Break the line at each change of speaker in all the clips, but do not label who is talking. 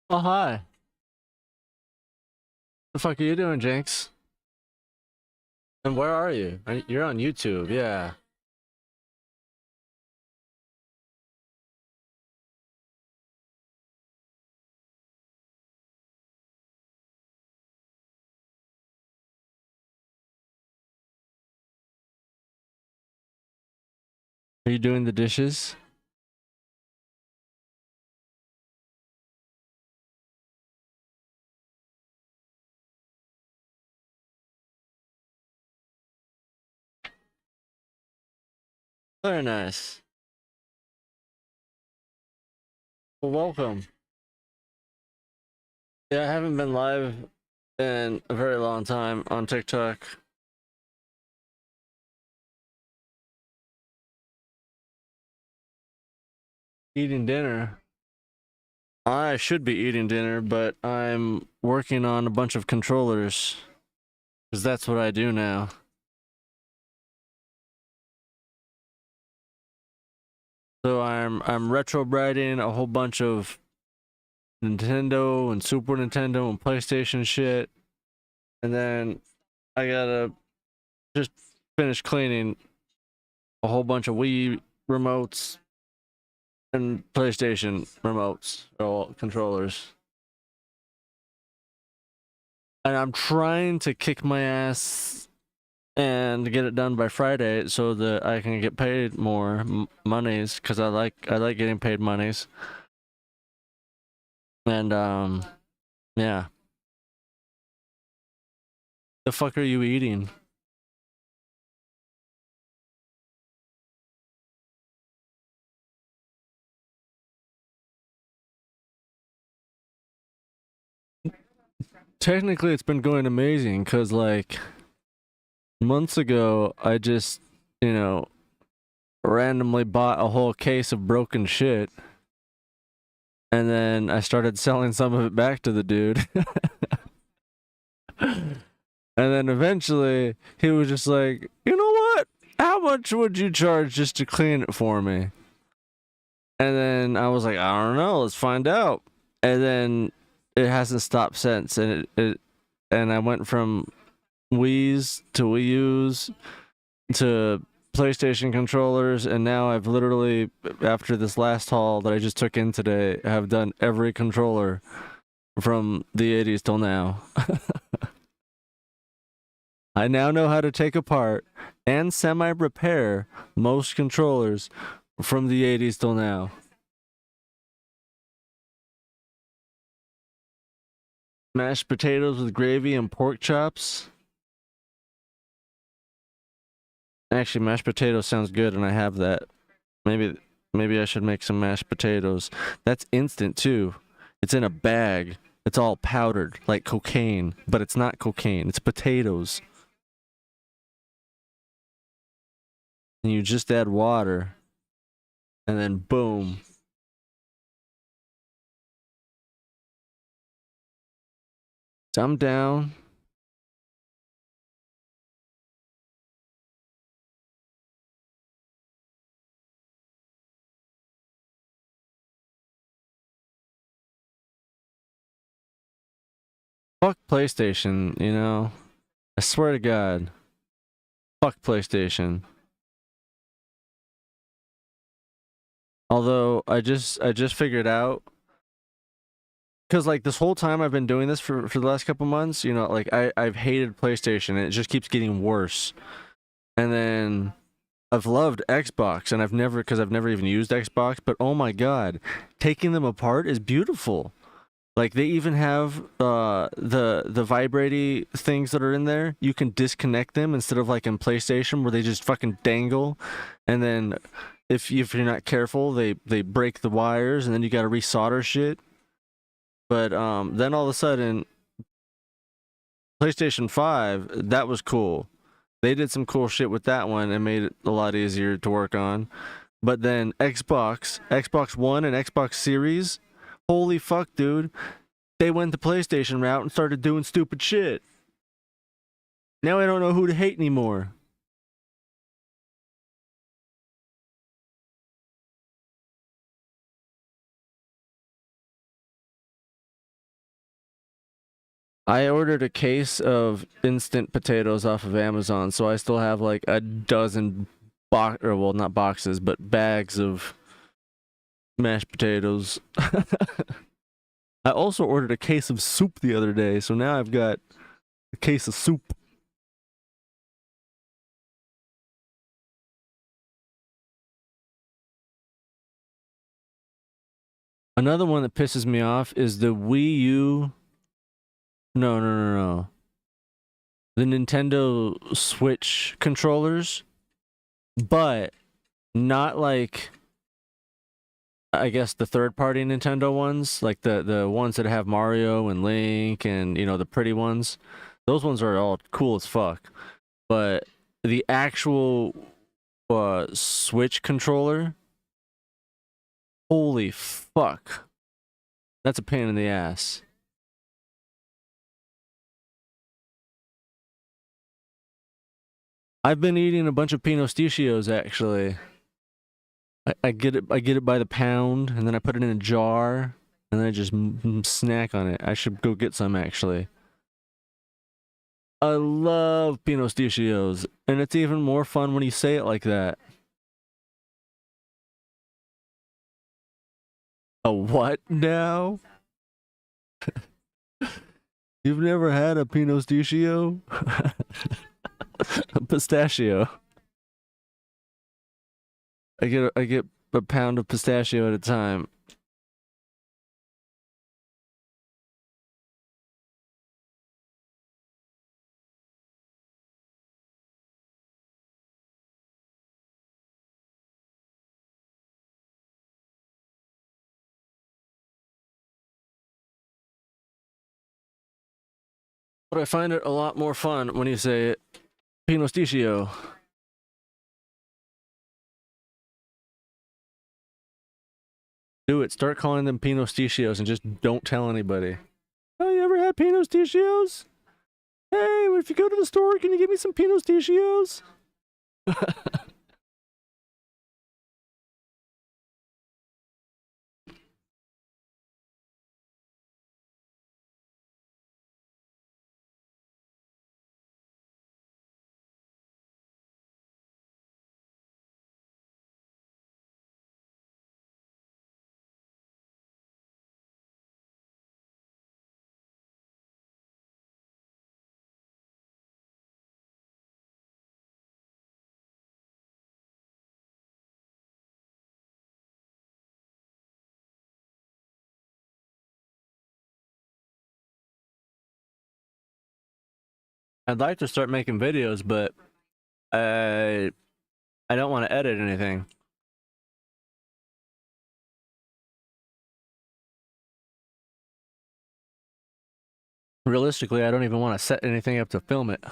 Oh, hi. The fuck are you doing, Jinx? And where are you? You're on YouTube, yeah. Are you doing the dishes? Very nice. Well, welcome. Yeah, I haven't been live in a very long time on TikTok. Eating dinner. I should be eating dinner, but I'm working on a bunch of controllers. Because that's what I do now. So I'm retrobriding a whole bunch of Nintendo and Super Nintendo and PlayStation shit. And then I gotta just finish cleaning a whole bunch of Wii remotes and PlayStation remotes or controllers. And I'm trying to kick my ass and get it done by Friday so that I can get paid more monies because I like getting paid monies. And yeah. The fuck are you eating? Technically it's been going amazing because like months ago I just, you know, randomly bought a whole case of broken shit. And then I started selling some of it back to the dude. And then eventually he was just like, you know what? How much would you charge just to clean it for me? And then I was like, I don't know, let's find out. And then it hasn't stopped since. And I went from Wii's to Wii U's to PlayStation controllers, and now I've literally, after this last haul that I just took in today, have done every controller from the 80s till now. I now know how to take apart and semi-repair most controllers from the 80s till now. Mashed potatoes with gravy and pork chops. Actually, mashed potatoes sounds good, and I have that. Maybe I should make some mashed potatoes. That's instant too. It's in a bag. It's all powdered like cocaine, but it's not cocaine. It's potatoes. And you just add water, and then boom. So I'm down. Fuck PlayStation, you know? I swear to God. Fuck PlayStation. Although I just figured out, because like this whole time I've been doing this for the last couple months, you know, like I've hated PlayStation and it just keeps getting worse. And then I've loved Xbox and I've never even used Xbox, but oh my God, taking them apart is beautiful. Like they even have the vibrating things that are in there. You can disconnect them instead of like in PlayStation where they just fucking dangle, and then if you're not careful, they break the wires, and then you got to resolder shit. But then all of a sudden, PlayStation 5, that was cool. They did some cool shit with that one and made it a lot easier to work on. But then Xbox One and Xbox Series, holy fuck, dude. They went the PlayStation route and started doing stupid shit. Now I don't know who to hate anymore. I ordered a case of instant potatoes off of Amazon, so I still have like a dozen or well, not boxes, but bags of mashed potatoes. I also ordered a case of soup the other day, so now I've got a case of soup. Another one that pisses me off is the Wii U. No. The Nintendo Switch controllers, but not like, I guess, the third-party Nintendo ones, like the ones that have Mario and Link and, you know, the pretty ones. Those ones are all cool as fuck. But the actual Switch controller, holy fuck. That's a pain in the ass. I've been eating a bunch of Pinostichios actually. I get it by the pound, and then I put it in a jar, and then I just snack on it. I should go get some actually. I love Pinostichios, and it's even more fun when you say it like that. A what now? You've never had a Pinostichio? A pistachio. I get a pound of pistachio at a time. But I find it a lot more fun when you say it, Pinostichio. Do it. Start calling them Pinostichios and just don't tell anybody. Oh, you ever had Pinostichios? Hey, if you go to the store, can you give me some Pinostichios? I'd like to start making videos, but I don't want to edit anything. Realistically, I don't even want to set anything up to film it.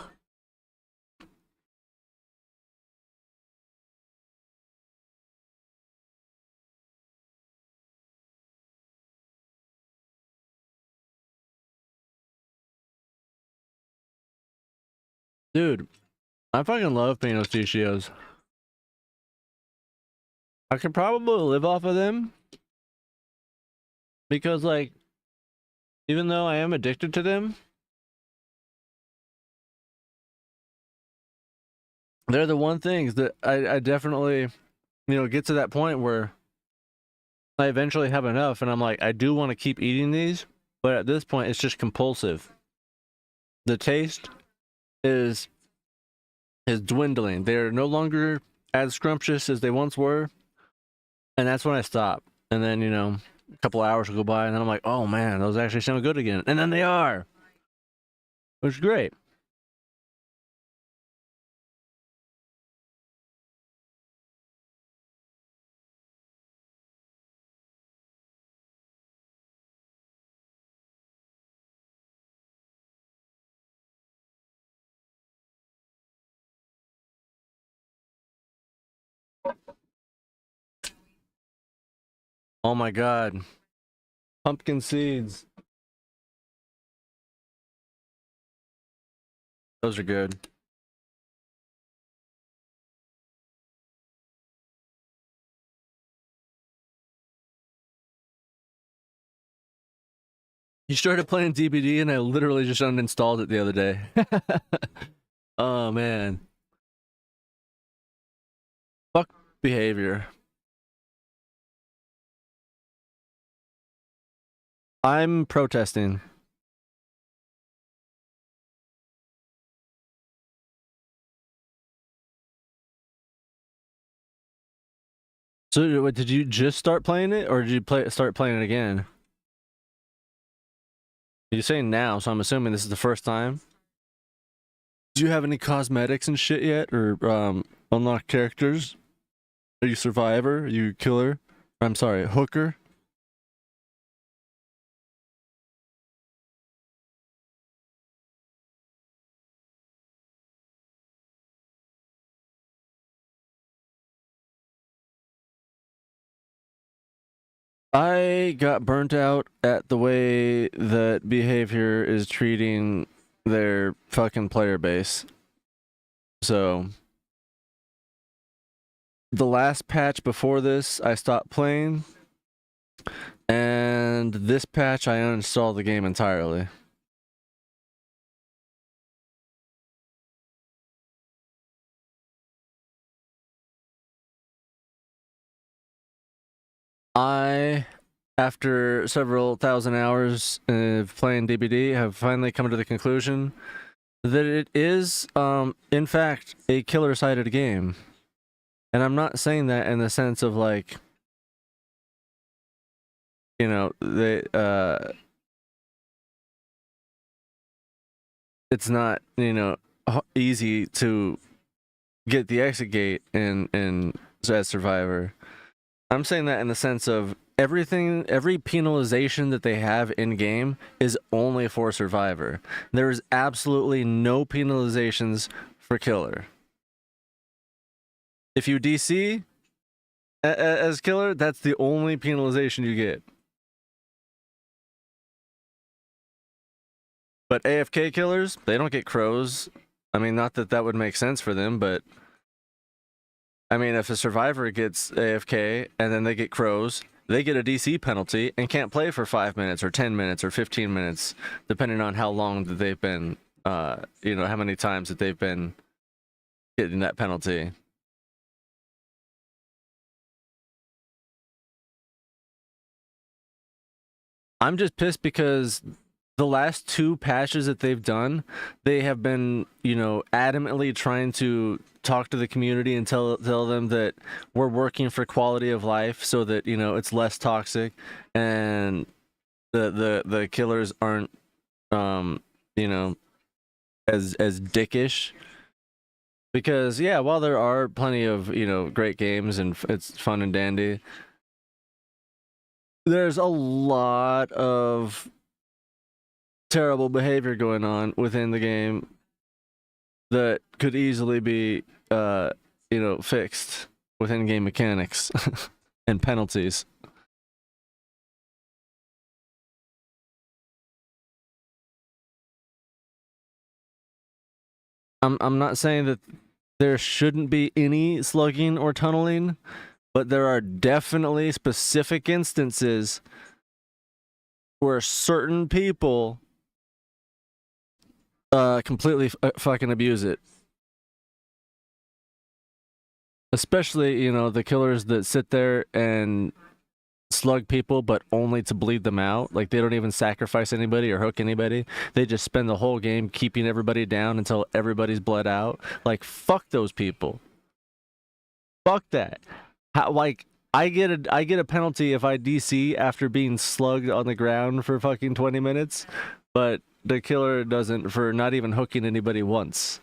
Dude, I fucking love Pinostichios. I could probably live off of them because, like, even though I am addicted to them, they're the one things that I definitely, you know, get to that point where I eventually have enough and I'm like, I do want to keep eating these, but at this point, it's just compulsive. The taste is dwindling. They're no longer as scrumptious as they once were, and that's when I stop. And then, you know, a couple hours will go by, and then I'm like, oh man, those actually sound good again. And then they are, which is great. Oh my god, pumpkin seeds. Those are good. You started playing DBD and I literally just uninstalled it the other day. Oh man. Fuck behavior. I'm protesting. So what, did you just start playing it or did you start playing it again? You're saying now, so I'm assuming this is the first time. Do you have any cosmetics and shit yet, or unlocked characters? Are you survivor? Are you killer? I'm sorry, hooker. I got burnt out at the way that behavior is treating their fucking player base. So the last patch before this, I stopped playing, and this patch, I uninstalled the game entirely. I, after several thousand hours of playing DBD, have finally come to the conclusion that it is, in fact, a killer-sided game. And I'm not saying that in the sense of like, you know, it's not, you know, easy to get the exit gate in as Survivor. I'm saying that in the sense of every penalization that they have in game is only for Survivor. There is absolutely no penalizations for killer. If you DC as killer, that's the only penalization you get. But AFK killers, they don't get crows. I mean, not that that would make sense for them, but I mean, if a survivor gets AFK and then they get crows, they get a DC penalty and can't play for 5 minutes or 10 minutes or 15 minutes, depending on how long that they've been, you know, how many times that they've been getting that penalty. I'm just pissed because the last 2 patches that they've done, they have been, you know, adamantly trying to talk to the community and tell them that we're working for quality of life so that, you know, it's less toxic and the killers aren't, you know, as dickish. Because yeah, while there are plenty of, you know, great games and it's fun and dandy, there's a lot of terrible behavior going on within the game that could easily be, you know, fixed with in-game mechanics and penalties. I'm not saying that there shouldn't be any slugging or tunneling, but there are definitely specific instances where certain people completely fucking abuse it. Especially, you know, the killers that sit there and slug people, but only to bleed them out. Like, they don't even sacrifice anybody or hook anybody. They just spend the whole game keeping everybody down until everybody's bled out. Like, fuck those people. Fuck that. How, like, I get a penalty if I DC after being slugged on the ground for fucking 20 minutes, but the killer doesn't for not even hooking anybody once,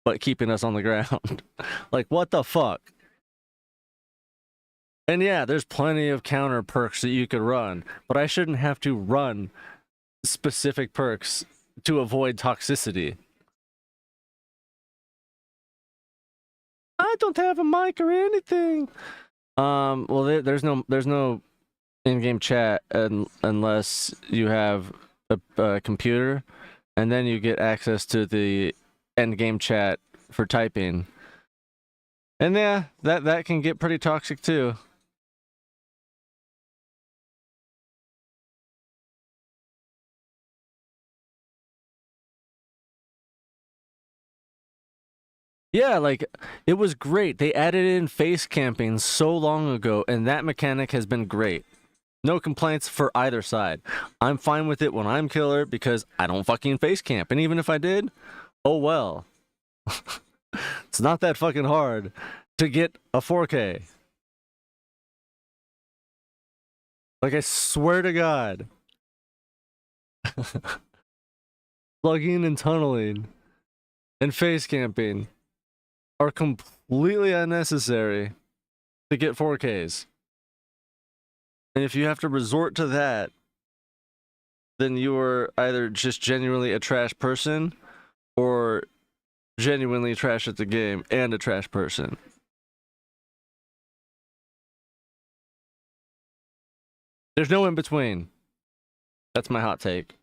but keeping us on the ground. Like, what the fuck? And yeah, there's plenty of counter perks that you could run, but I shouldn't have to run specific perks to avoid toxicity. I don't have a mic or anything. Well, there's no in-game chat unless you have a computer, and then you get access to the end-game chat for typing. And yeah, that can get pretty toxic too. Yeah, like it was great. They added in face camping so long ago, and that mechanic has been great. No complaints for either side. I'm fine with it when I'm killer because I don't fucking face camp. And even if I did, oh well. It's not that fucking hard to get a 4K. Like, I swear to God. Plugging and tunneling and face camping are completely unnecessary to get 4Ks. And if you have to resort to that, then you are either just genuinely a trash person or genuinely trash at the game and a trash person. There's no in between. That's my hot take.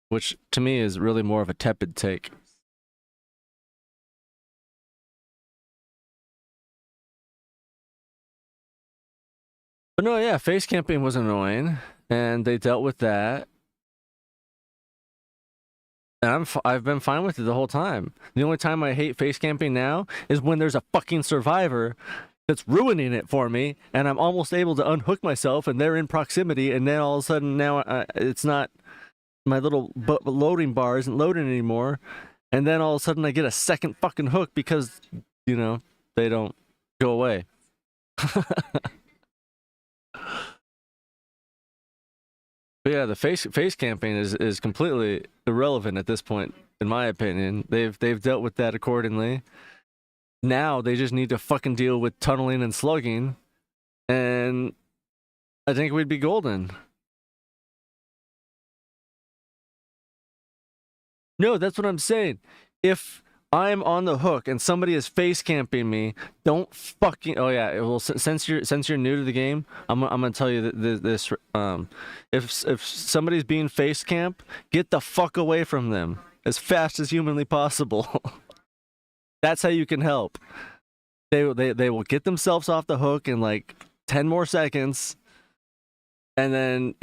Which to me is really more of a tepid take. But no, yeah, face camping was annoying, and they dealt with that. And I've been fine with it the whole time. The only time I hate face camping now is when there's a fucking survivor that's ruining it for me, and I'm almost able to unhook myself, and they're in proximity, and then all of a sudden now it's not, my little loading bar isn't loading anymore, and then all of a sudden I get a second fucking hook because, you know, they don't go away. But yeah, the face camping is completely irrelevant at this point, in my opinion. They've dealt with that accordingly. Now they just need to fucking deal with tunneling and slugging, and I think we'd be golden. No, that's what I'm saying. If I'm on the hook and somebody is face camping me, don't fucking. Oh yeah, well since you're new to the game, I'm gonna tell you this. If somebody's being face camp, get the fuck away from them as fast as humanly possible. That's how you can help. They will get themselves off the hook in like 10 more seconds, and then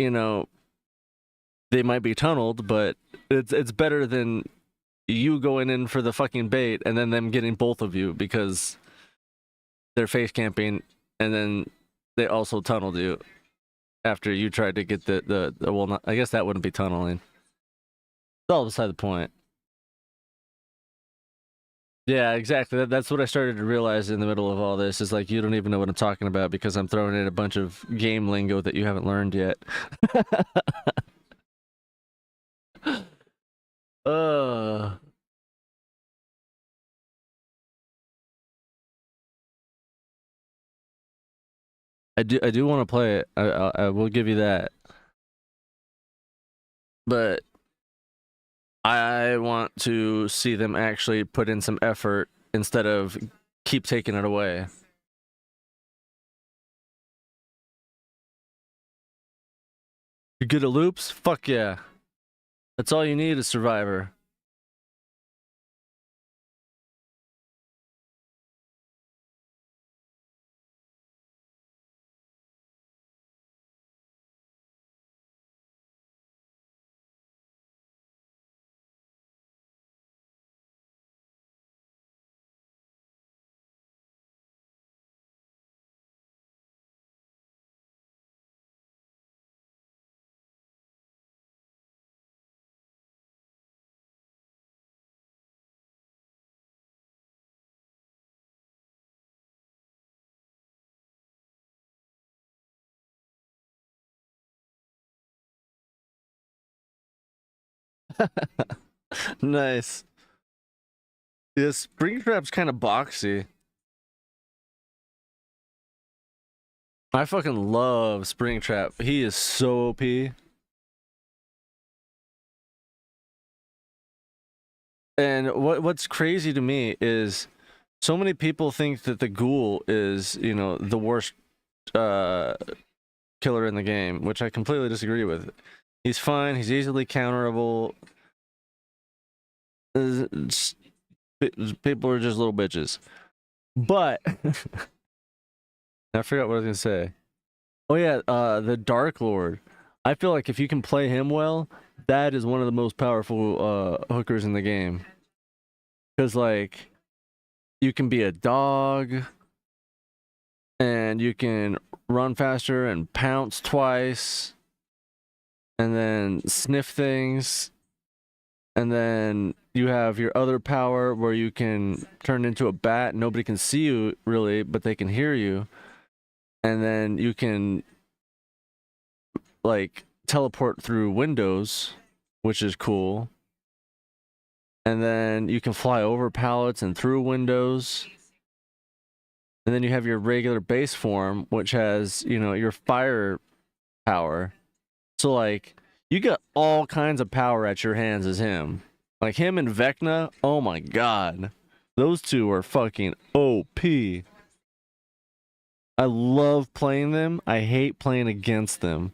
they might be tunneled, but it's better than you going in for the fucking bait and then them getting both of you because they're face camping, and then they also tunneled you after you tried to get the well, not, I guess that wouldn't be tunneling. It's all beside the point. Yeah, exactly. That's what I started to realize in the middle of all this is like, you don't even know what I'm talking about because I'm throwing in a bunch of game lingo that you haven't learned yet. uh I do want to play it. I will give you that. But I want to see them actually put in some effort instead of keep taking it away. You're good at loops? Fuck yeah. That's all you need is Survivor. Nice. Yeah, Springtrap's kind of boxy. I fucking love Springtrap. He is so OP. And what's crazy to me is so many people think that the ghoul is, the worst killer in the game, which I completely disagree with. He's fine, he's easily counterable. People are just little bitches. But I forgot what I was gonna say. Oh yeah, the Dark Lord. I feel like if you can play him well, that is one of the most powerful hookers in the game. Because like you can be a dog and you can run faster and pounce twice and then sniff things, and then you have your other power where you can turn into a bat. Nobody can see you really, but they can hear you. And then you can like teleport through windows, which is cool. And then you can fly over pallets and through windows. And then you have your regular base form, which has, you know, your fire power. So like you got all kinds of power at your hands as him. Like him and Vecna, oh my god. Those two are fucking OP. I love playing them. I hate playing against them.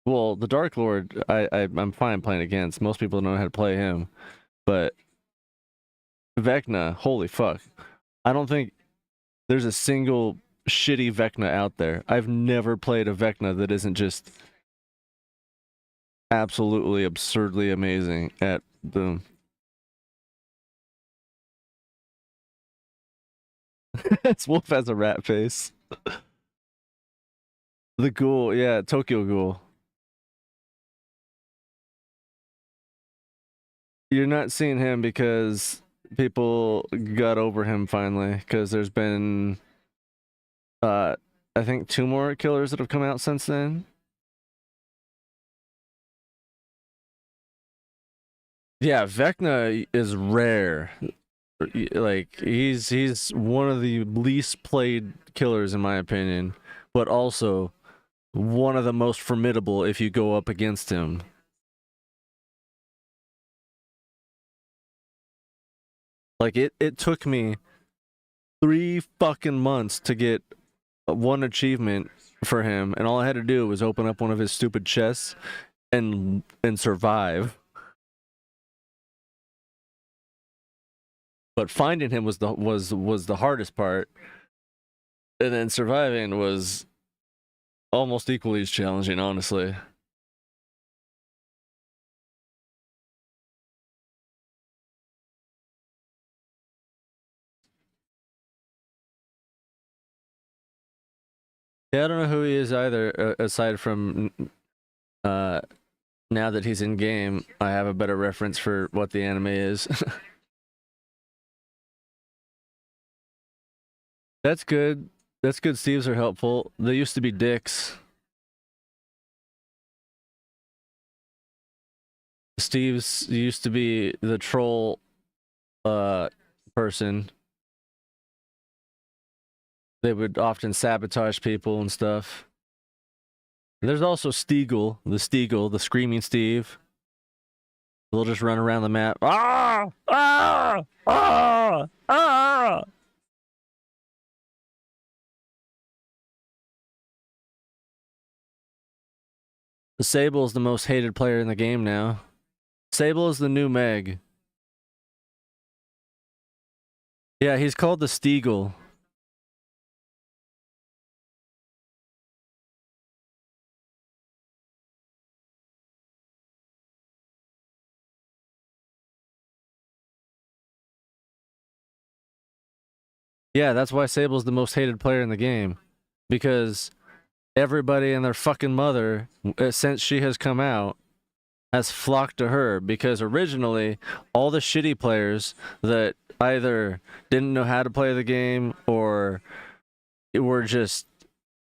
Well, the Dark Lord, I'm fine playing against. Most people don't know how to play him. But Vecna, holy fuck. I don't think there's a single shitty Vecna out there. I've never played a Vecna that isn't just absolutely absurdly amazing at the... This wolf has a rat face. The ghoul, yeah, Tokyo Ghoul. You're not seeing him because people got over him finally, because there's been I think 2 more killers that have come out since then. Yeah, Vecna is rare. Like he's one of the least played killers in my opinion, but also one of the most formidable if you go up against him. Like it took me 3 fucking months to get one achievement for him, and all I had to do was open up one of his stupid chests and survive. But finding him was the hardest part, and then surviving was almost equally as challenging, honestly. Yeah, I don't know who he is either, aside from now that he's in game, I have a better reference for what the anime is. That's good. That's good. Steves are helpful. They used to be dicks. Steve's used to be the troll person. They would often sabotage people and stuff. There's also Steagle, the screaming Steve. They'll just run around the map. Ah! Ah! Ah! Ah! Sable is the most hated player in the game now. Sable is the new Meg. Yeah, he's called the Steagle. Yeah, that's why Sable's the most hated player in the game. Because everybody and their fucking mother, since she has come out, has flocked to her. Because originally, all the shitty players that either didn't know how to play the game or were just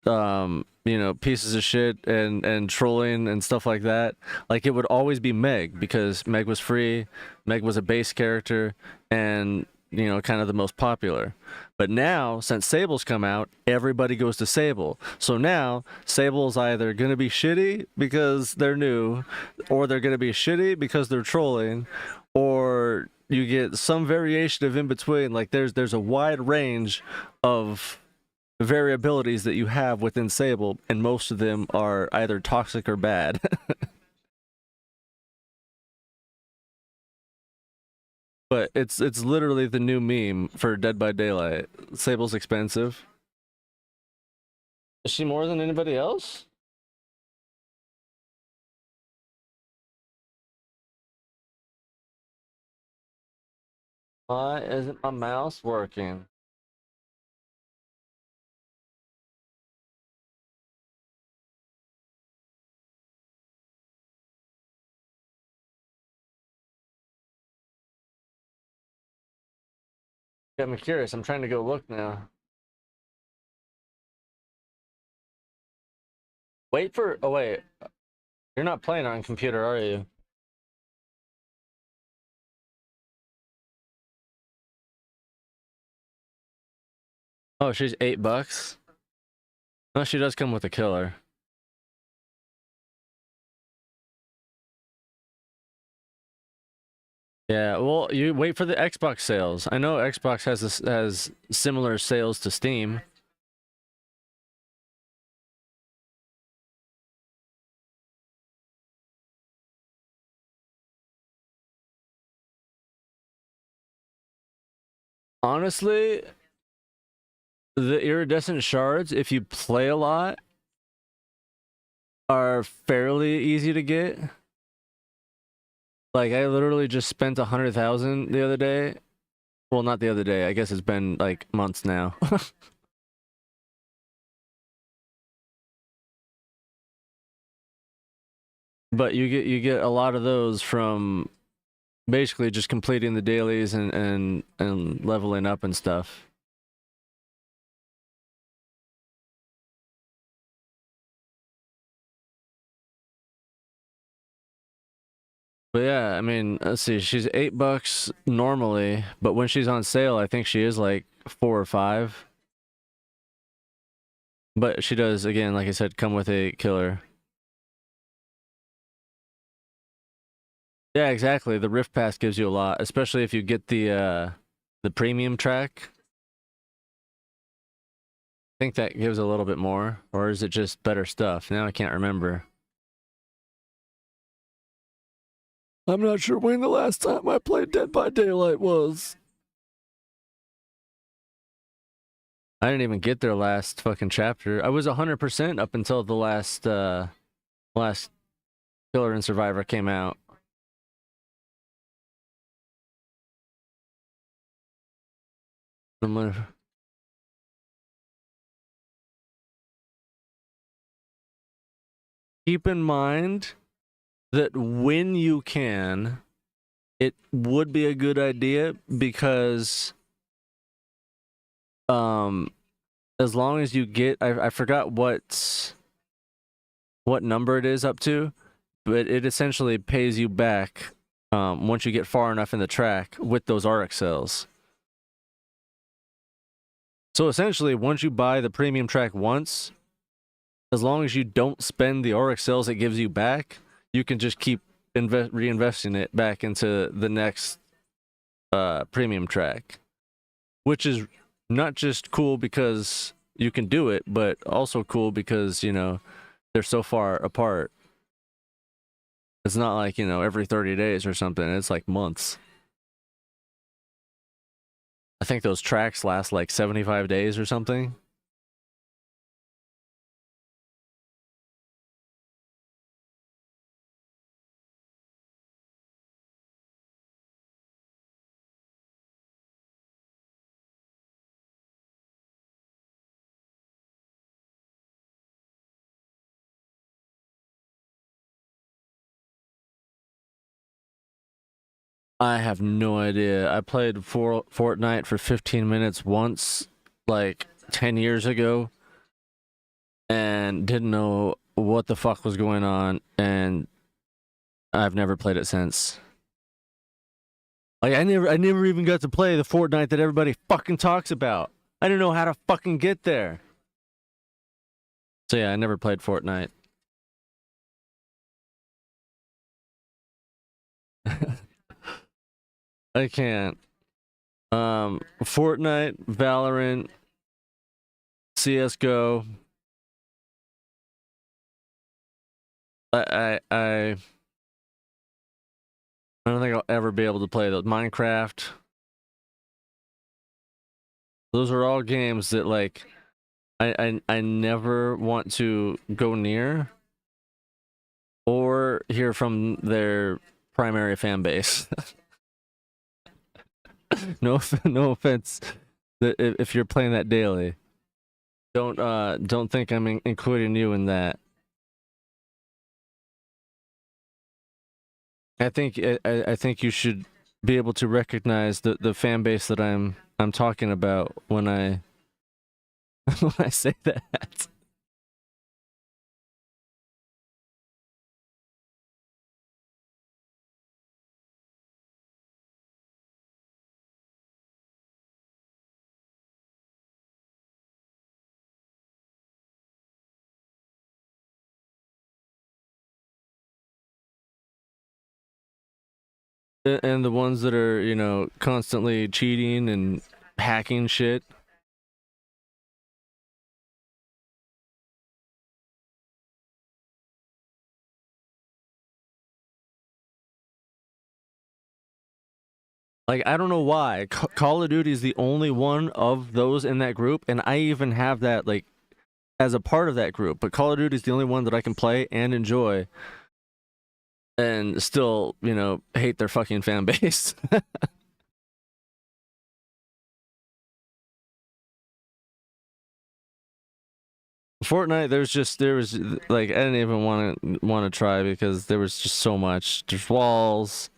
you know, pieces of shit and trolling and stuff like that, like it would always be Meg, because Meg was free, Meg was a base character, and you know, kind of the most popular. But now, since Sable's come out, everybody goes to Sable. So now Sable's either gonna be shitty because they're new, or they're gonna be shitty because they're trolling, or you get some variation of in between. Like there's a wide range of variabilities that you have within Sable, and most of them are either toxic or bad. But it's literally the new meme for Dead by Daylight. Sable's expensive. Is she more than anybody else? Why isn't my mouse working? Got me curious. I'm trying to go look now. Wait for. Oh wait, you're not playing on computer, are you? Oh, she's $8. No, she does come with a killer. Yeah, well, you wait for the Xbox sales. I know Xbox has similar sales to Steam. Honestly, the iridescent shards, if you play a lot, are fairly easy to get. Like, I literally just spent 100,000 the other day. Well, not the other day. I guess it's been like months now. But you get a lot of those from basically just completing the dailies and leveling up and stuff. But yeah, I mean, let's see. She's $8 normally, but when she's on sale, I think she is like 4 or 5. But she does, again, like I said, come with a killer. Yeah, exactly. The Rift Pass gives you a lot, especially if you get the premium track. I think that gives a little bit more, or is it just better stuff? Now I can't remember. I'm not sure when the last time I played Dead by Daylight was. I didn't even get their last fucking chapter. I was 100% up until the last Killer and Survivor came out. I'm gonna... Keep in mind that when you can, it would be a good idea because as long as you get I forgot what number it is up to, but it essentially pays you back once you get far enough in the track with those RX cells. So essentially, once you buy the premium track once, as long as you don't spend the RX cells it gives you back, you can just keep reinvesting it back into the next premium track, which is not just cool because you can do it, but also cool because, you know, they're so far apart. It's not like, you know, every 30 days or something. It's like months. I think those tracks last like 75 days or something. I have no idea. I played Fortnite for 15 minutes once, like 10 years ago, and didn't know what the fuck was going on, and I've never played it since. Like, I never even got to play the Fortnite that everybody fucking talks about. I didn't know how to fucking get there. So yeah, I never played Fortnite. I can't. Fortnite, Valorant, CS:GO. I don't think I'll ever be able to play those. Minecraft. Those are all games that like I never want to go near or hear from their primary fan base. no offense that if you're playing that daily. Don't think I'm including you in that. I think you should be able to recognize the fan base that I'm talking about when I when I say that. And the ones that are, constantly cheating and hacking shit. Like, I don't know why. Call of Duty is the only one of those in that group, and I even have that, like, as a part of that group. But Call of Duty is the only one that I can play and enjoy, and still, hate their fucking fan base. Fortnite, there was like I didn't even want to try because there was just so much. There's walls,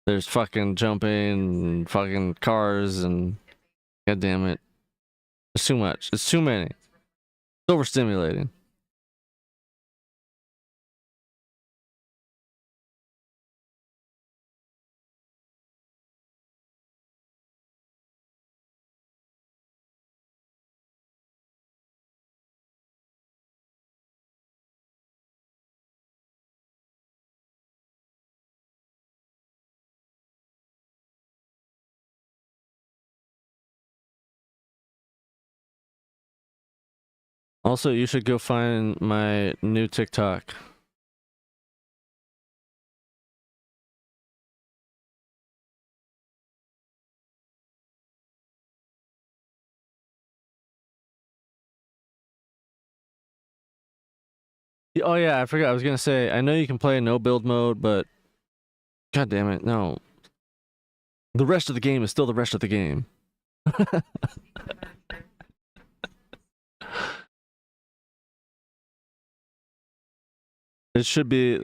there's fucking jumping, and fucking cars, and god damn it, it's too much. It's too many. It's overstimulating. Also, you should go find my new TikTok. Oh yeah, I forgot. I was gonna say I know you can play no build mode, but god damn it, no. The rest of the game is still the rest of the game. It should be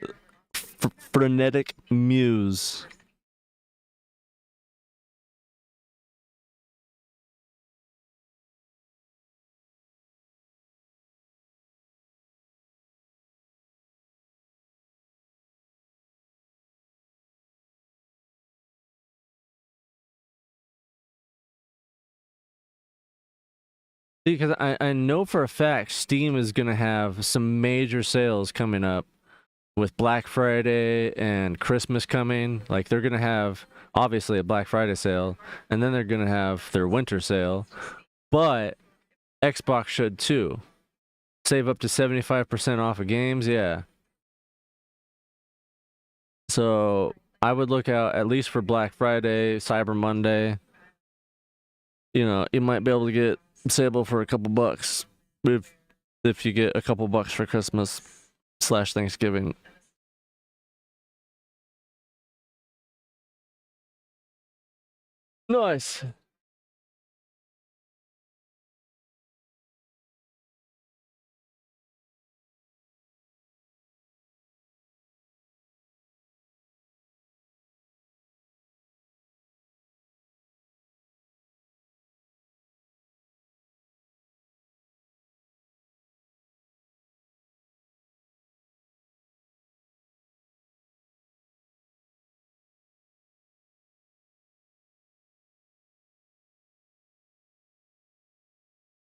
frenetic muse. Because I know for a fact Steam is gonna have some major sales coming up with Black Friday and Christmas coming. Like they're gonna have obviously a Black Friday sale, and then they're gonna have their winter sale. But Xbox should too. Save up to 75% off of games, yeah. So I would look out at least for Black Friday, Cyber Monday. You might be able to get Sable for a couple bucks if you get a couple bucks for Christmas / Thanksgiving. Nice.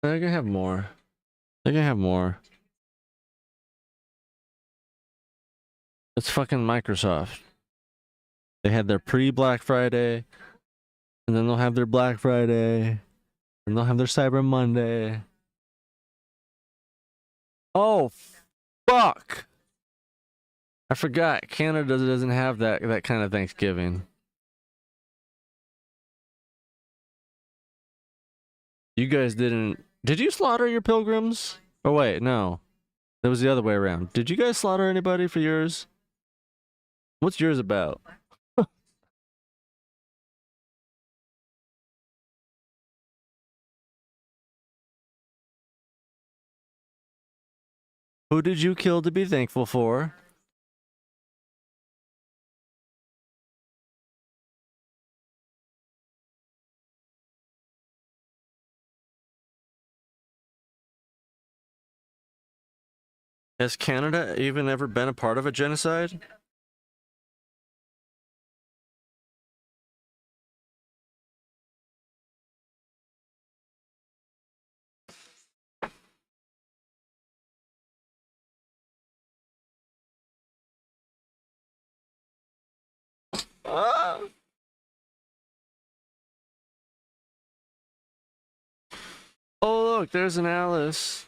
They're gonna have more. They're gonna have more. It's fucking Microsoft. They had their pre-Black Friday, and then they'll have their Black Friday, and they'll have their Cyber Monday. Oh, fuck! I forgot. Canada doesn't have that kind of Thanksgiving. You guys didn't. Did you slaughter your pilgrims? Oh wait, no. That was the other way around. Did you guys slaughter anybody for yours? What's yours about? Who did you kill to be thankful for? Has Canada even ever been a part of a genocide? Ah! Oh, look, there's an Alice.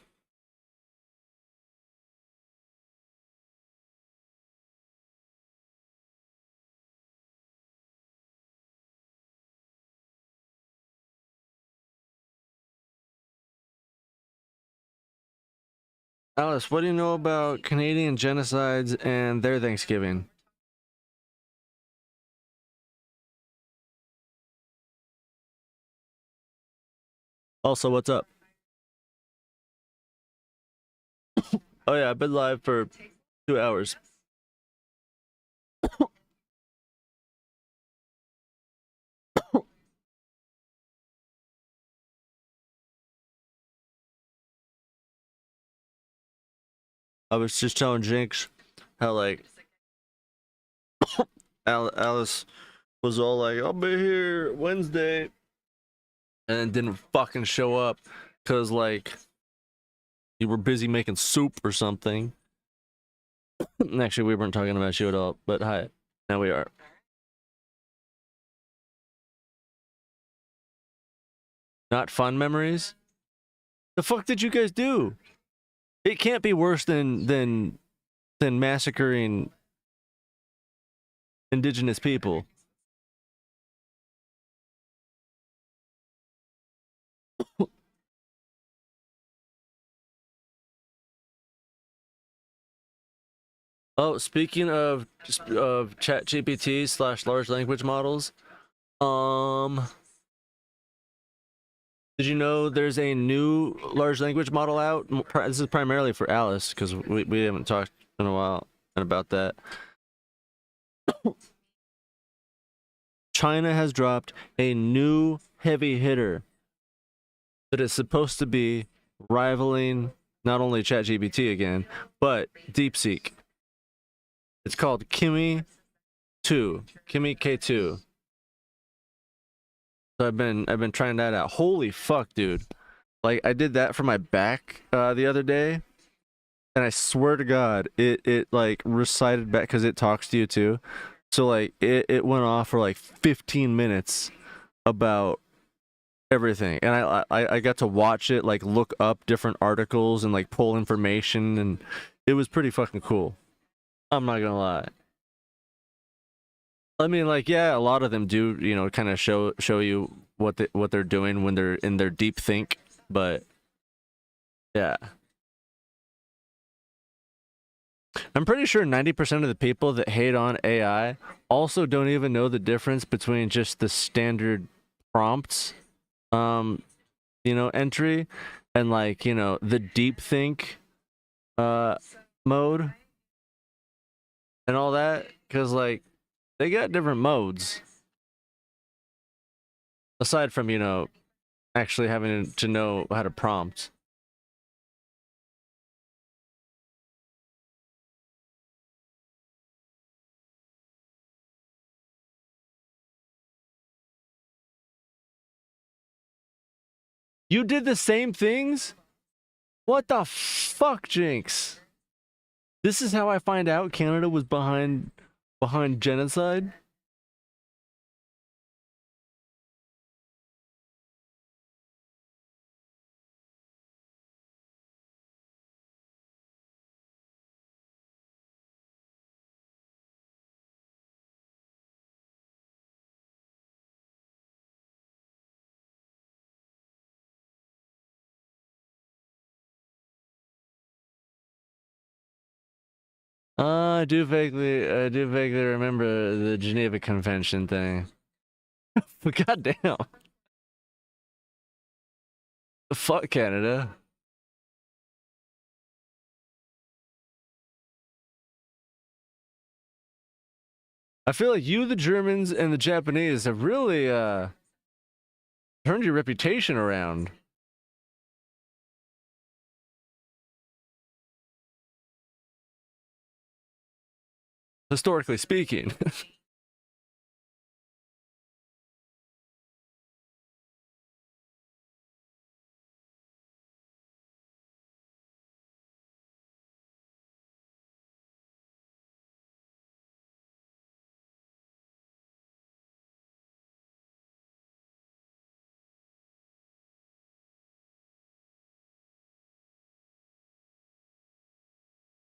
Alice, what do you know about Canadian genocides and their Thanksgiving? Also, what's up? Oh yeah, I've been live for 2 hours. I was just telling Jinx how like Alice was all like, "I'll be here Wednesday," and then didn't fucking show up because like you were busy making soup or something. Actually, we weren't talking about you at all, but hi, now we are. Not fun memories. The fuck did you guys do? It can't be worse than massacring indigenous people. Oh, speaking of ChatGPT slash large language models, did you know there's a new large language model out? This is primarily for Alice because we haven't talked in a while about that. China has dropped a new heavy hitter that is supposed to be rivaling not only ChatGPT again, but DeepSeek. It's called Kimi 2, Kimi K2. So I've been trying that out. Holy fuck, dude. Like I did that for my back the other day, and I swear to God, it like recited back because it talks to you too. So like it went off for like 15 minutes about everything, and I got to watch it like look up different articles and like pull information, and it was pretty fucking cool. I'm not gonna lie. I mean, like, yeah, a lot of them do, you know, kind of show you what they're doing when they're in their deep think, but yeah. I'm pretty sure 90% of the people that hate on AI also don't even know the difference between just the standard prompts, um, you know, entry and like, you know, the deep think uh mode and all that, because like they got different modes aside from, you know, actually having to know how to prompt. You did the same things? What the fuck, Jinx? This is how I find out Canada was behind genocide? I do vaguely remember the Geneva Convention thing. But goddamn. Fuck Canada. I feel like you, the Germans, and the Japanese have really turned your reputation around. Historically speaking.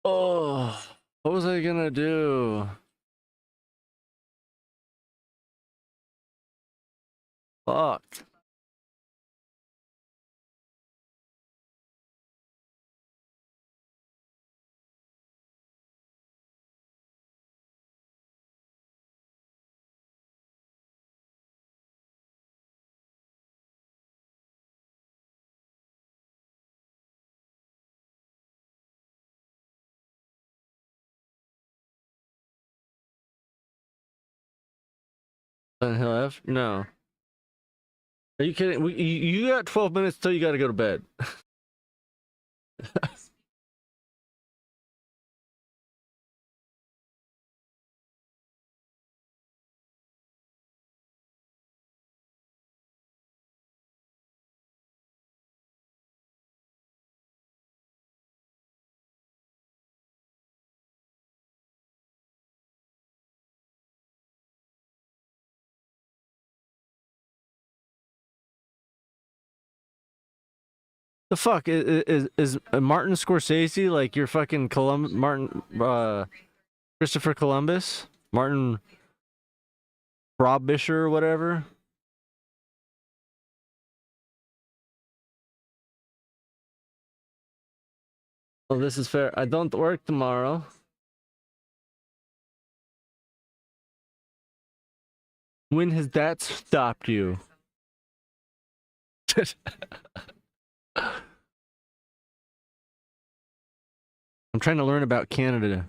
Oh, what was I gonna do? Fuck. Silent Hill F? No. Are you kidding? You got 12 minutes till you gotta go to bed. The fuck is Martin Scorsese like your fucking Martin Christopher Columbus? Martin Frobisher or whatever? Oh, this is fair. I don't work tomorrow. When has that stopped you? I'm trying to learn about Canada.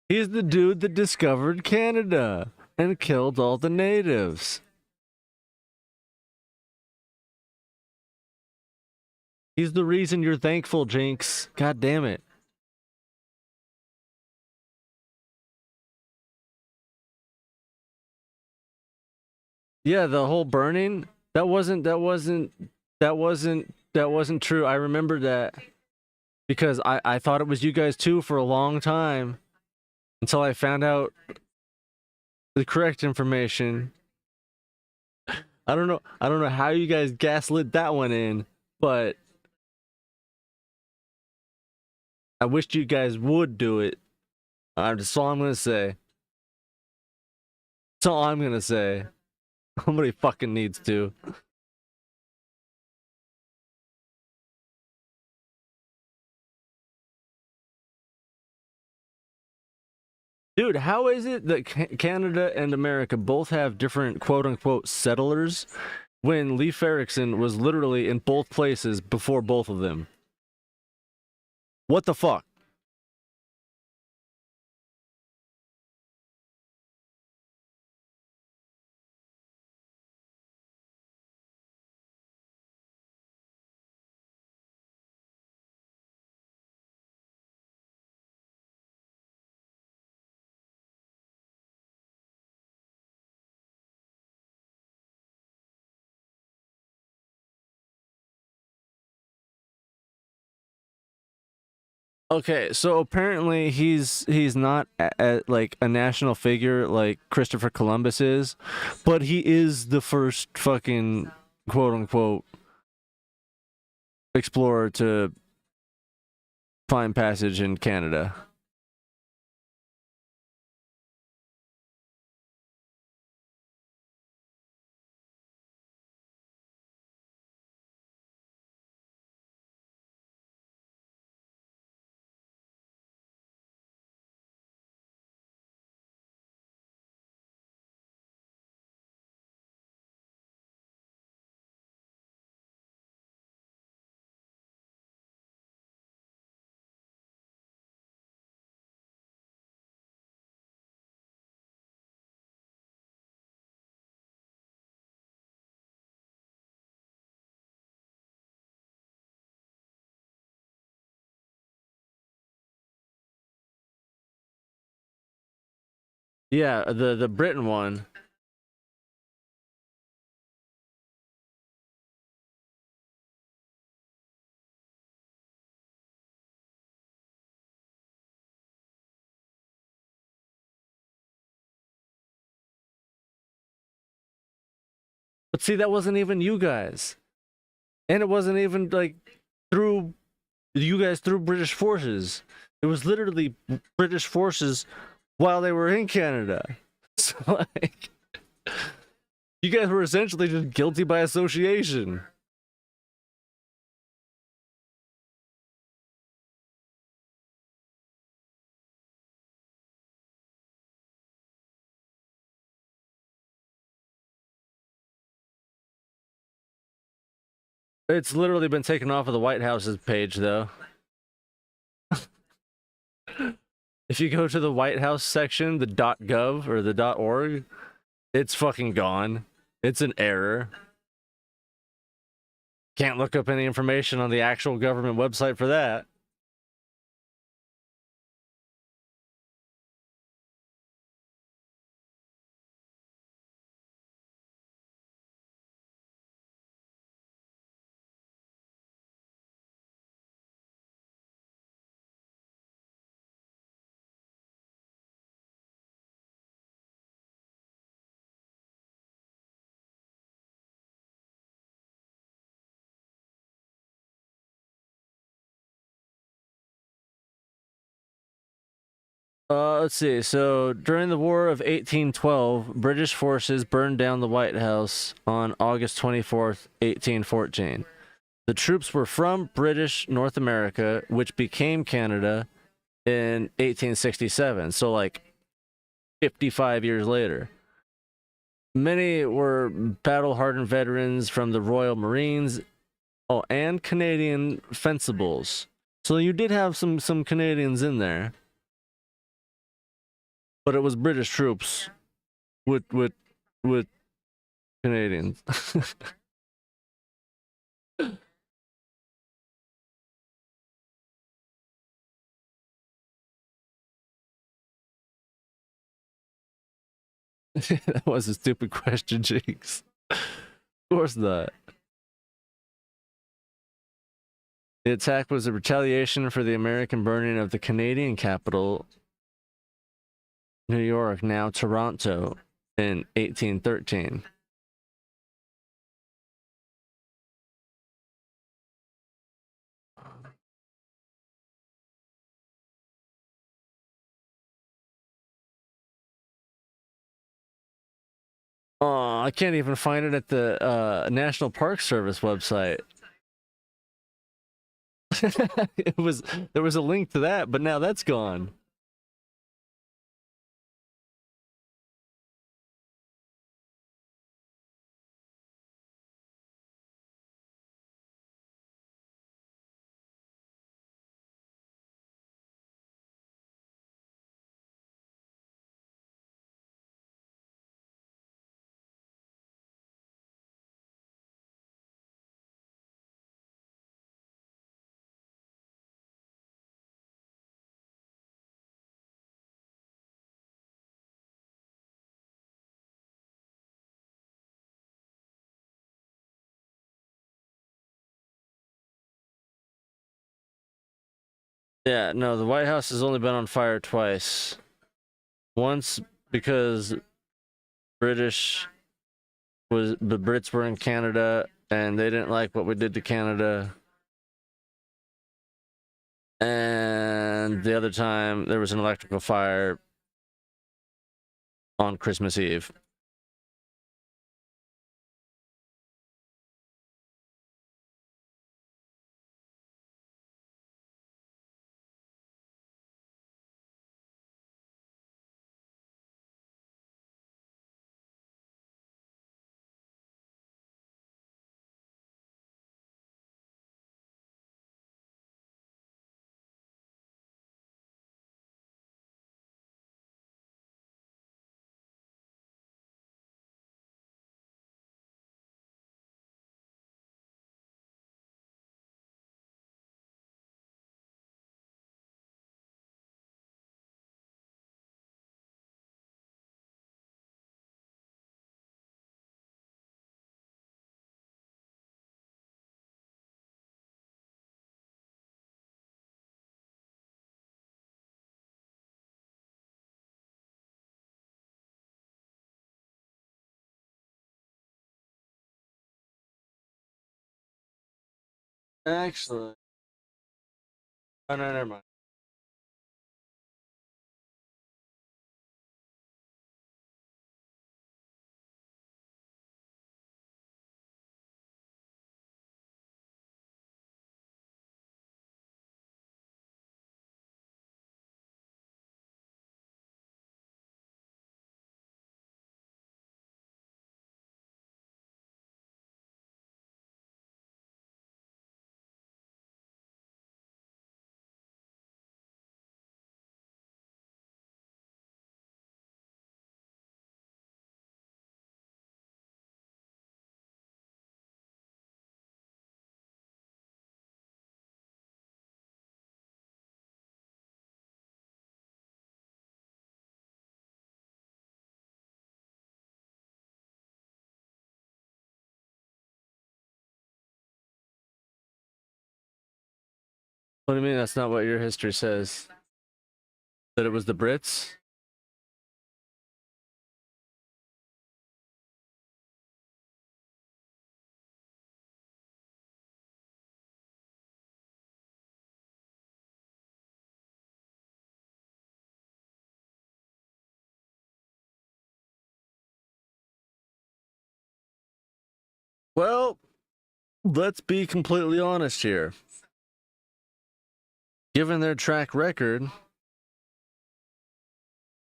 He's the dude that discovered Canada and killed all the natives. He's the reason you're thankful, Jinx. God damn it. Yeah, the whole burning, that wasn't true. I remember that because I thought it was you guys too for a long time until I found out the correct information. I don't know how you guys gaslit that one in, but I wished you guys would do it. That's all I'm gonna say. That's all I'm gonna say. Somebody fucking needs to. Dude, how is it that Canada and America both have different quote unquote settlers when Leif Erikson was literally in both places before both of them? What the fuck? Okay, so apparently he's not like a national figure like Christopher Columbus is, but he is the first fucking quote unquote explorer to find passage in Canada. Yeah, the Britain one. But see, that wasn't even you guys. And it wasn't even like through you guys through British forces. It was literally British forces while they were in Canada. So like you guys were essentially just guilty by association. It's literally been taken off of the White House's page though. If you go to the White House section, the .gov or the .org, it's fucking gone. It's an error. Can't look up any information on the actual government website for that. Let's see. So during the War of 1812, British forces burned down the White House on August 24th, 1814. The troops were from British North America, which became Canada in 1867. So like 55 years later. Many were battle-hardened veterans from the Royal Marines, oh, and Canadian Fencibles. So you did have some Canadians in there, but it was British troops with Canadians. That was a stupid question, Jinx. Of course not. The attack was a retaliation for the American burning of the Canadian capital, New York, now Toronto, in 1813. Oh, I can't even find it at the National Park Service website. It was there was a link to that, but now that's gone. Yeah, no, the White House has only been on fire twice. Once because British the Brits were in Canada and they didn't like what we did to Canada. And the other time there was an electrical fire on Christmas Eve. Actually, oh no, never mind. What do you mean that's not what your history says? That it was the Brits? Well, let's be completely honest here. Given their track record,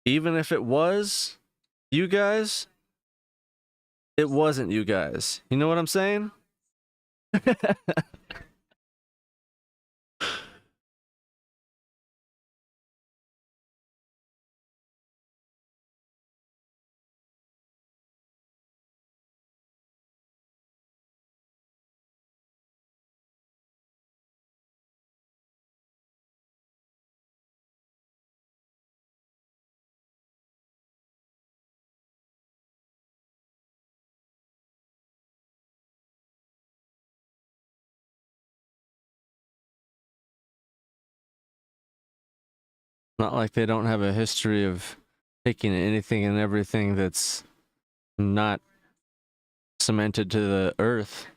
even if it was you guys, it wasn't you guys. You know what I'm saying? Not like they don't have a history of taking anything and everything that's not cemented to the earth.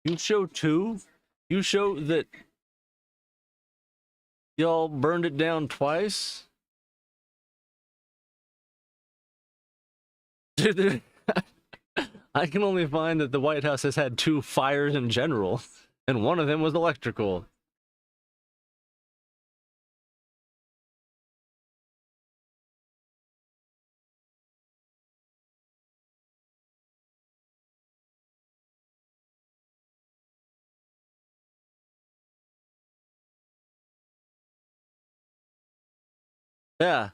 You show two? You show that y'all burned it down twice? Dude, I can only find that the White House has had two fires in general, and one of them was electrical. Yeah.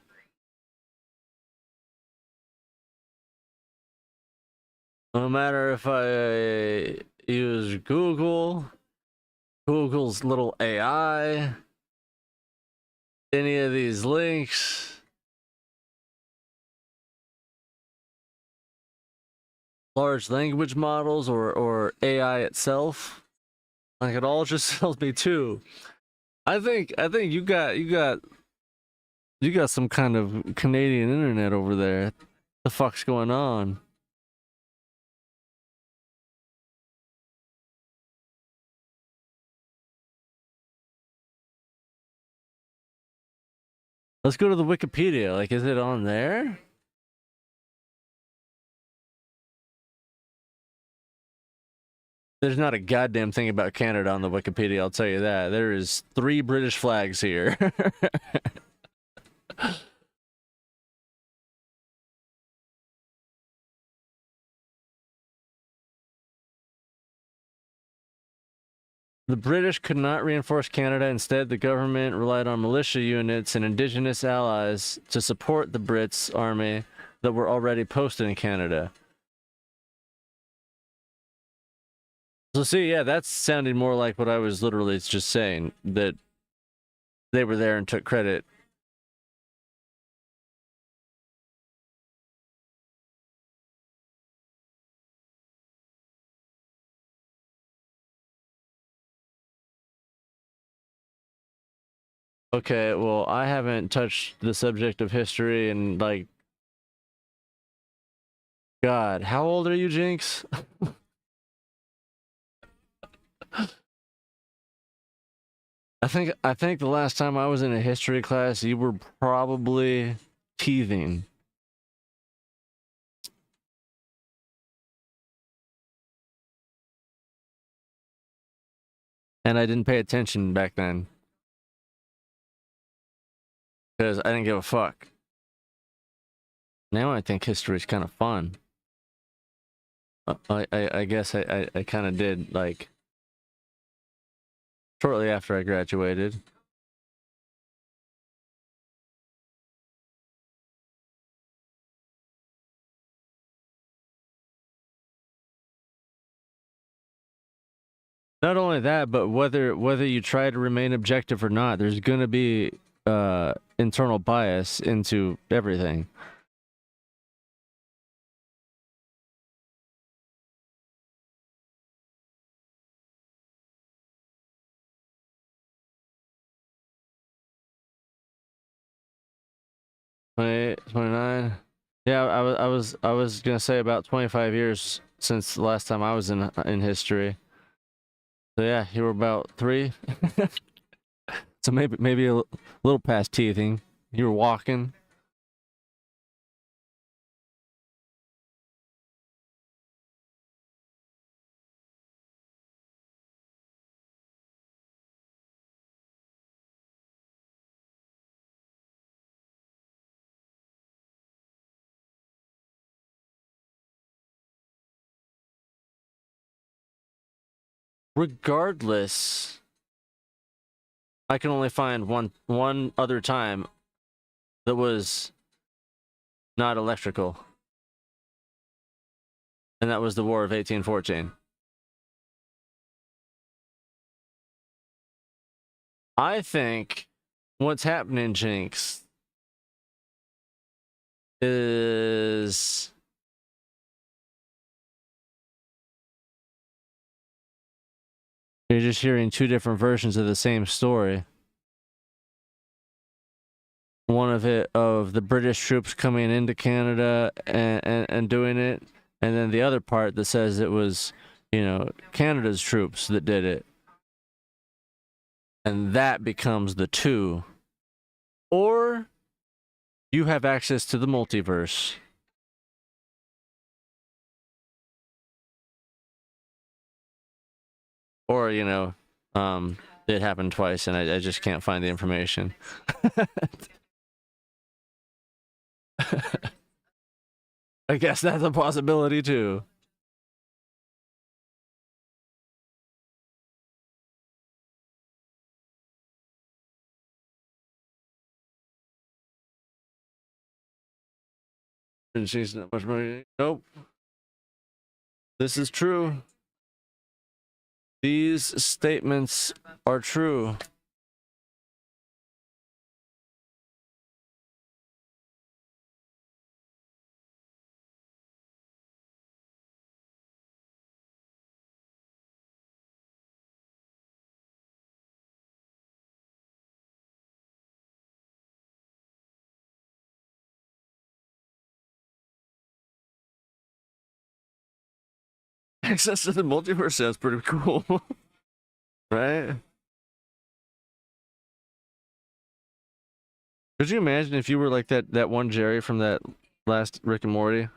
No matter if I use Google's little AI, any of these links. Large language models or AI itself. Like it all just tells me too. I think you got some kind of Canadian internet over there. The fuck's going on? Let's go to the Wikipedia. Like, is it on there? There's not a goddamn thing about Canada on the Wikipedia, I'll tell you that. There is 3 British flags here. The British could not reinforce Canada. Instead, the government relied on militia units and indigenous allies to support the Brits' army that were already posted in Canada. So see, yeah, that's sounding more like what I was literally just saying, that they were there and took credit. Okay, well, I haven't touched the subject of history and like, God, how old are you, Jinx? I think the last time I was in a history class, you were probably teething. And I didn't pay attention back then. Because I didn't give a fuck. Now I think history is kind of fun. I guess I kind of did, like, shortly after I graduated. Not only that, but whether you try to remain objective or not, there's gonna be internal bias into everything. Twenty 29. Yeah, I was gonna say about 25 years since the last time I was in history. So yeah, you were about 3. So maybe a little past teething. You were walking. Regardless, I can only find one other time that was not electrical. And that was the War of 1814. I think what's happening, Jinx, is you're just hearing 2 different versions of the same story. One of it of the British troops coming into Canada and doing it, and then the other part that says it was, you know, Canada's troops that did it. And that becomes the 2. Or you have access to the multiverse. Or, you know, it happened twice and I just can't find the information. I guess that's a possibility too. And she's not much money. Nope. This is true. These statements are true. Access to the multiverse sounds pretty cool. Right? Could you imagine if you were like that one Jerry from that last Rick and Morty?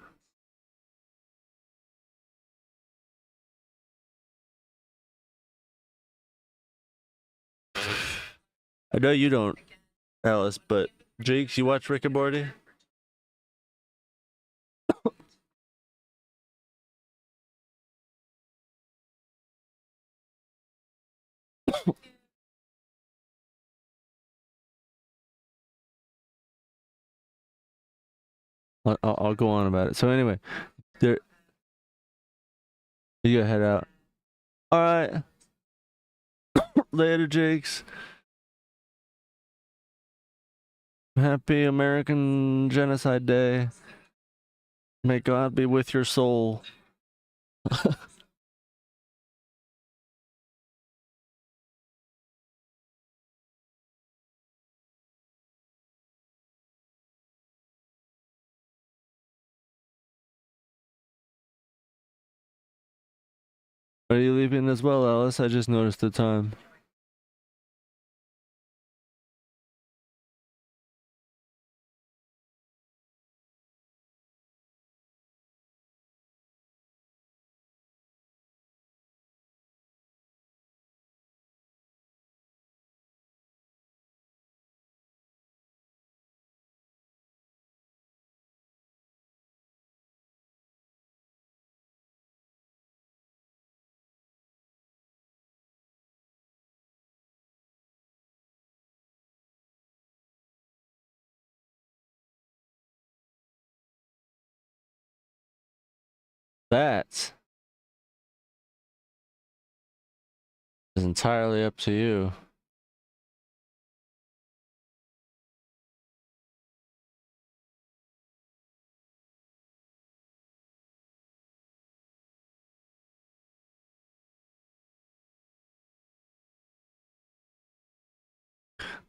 I know you don't, Alice, but Jakes, you watch Rick and Morty? I'll go on about it. So anyway, there you gotta head out. All right, later, Jakes. Happy American Genocide Day. May God be with your soul. Are you leaving as well, Alice? I just noticed the time. That is entirely up to you.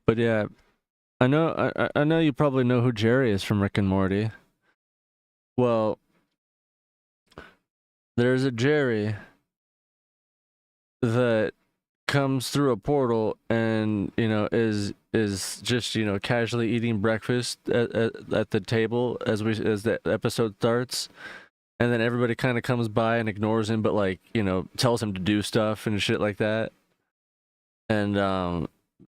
But yeah, I know I know you probably know who Jerry is from Rick and Morty. Well, there's a Jerry that comes through a portal and is just casually eating breakfast at the table as the episode starts, and then everybody kind of comes by and ignores him, but like tells him to do stuff and shit like that, and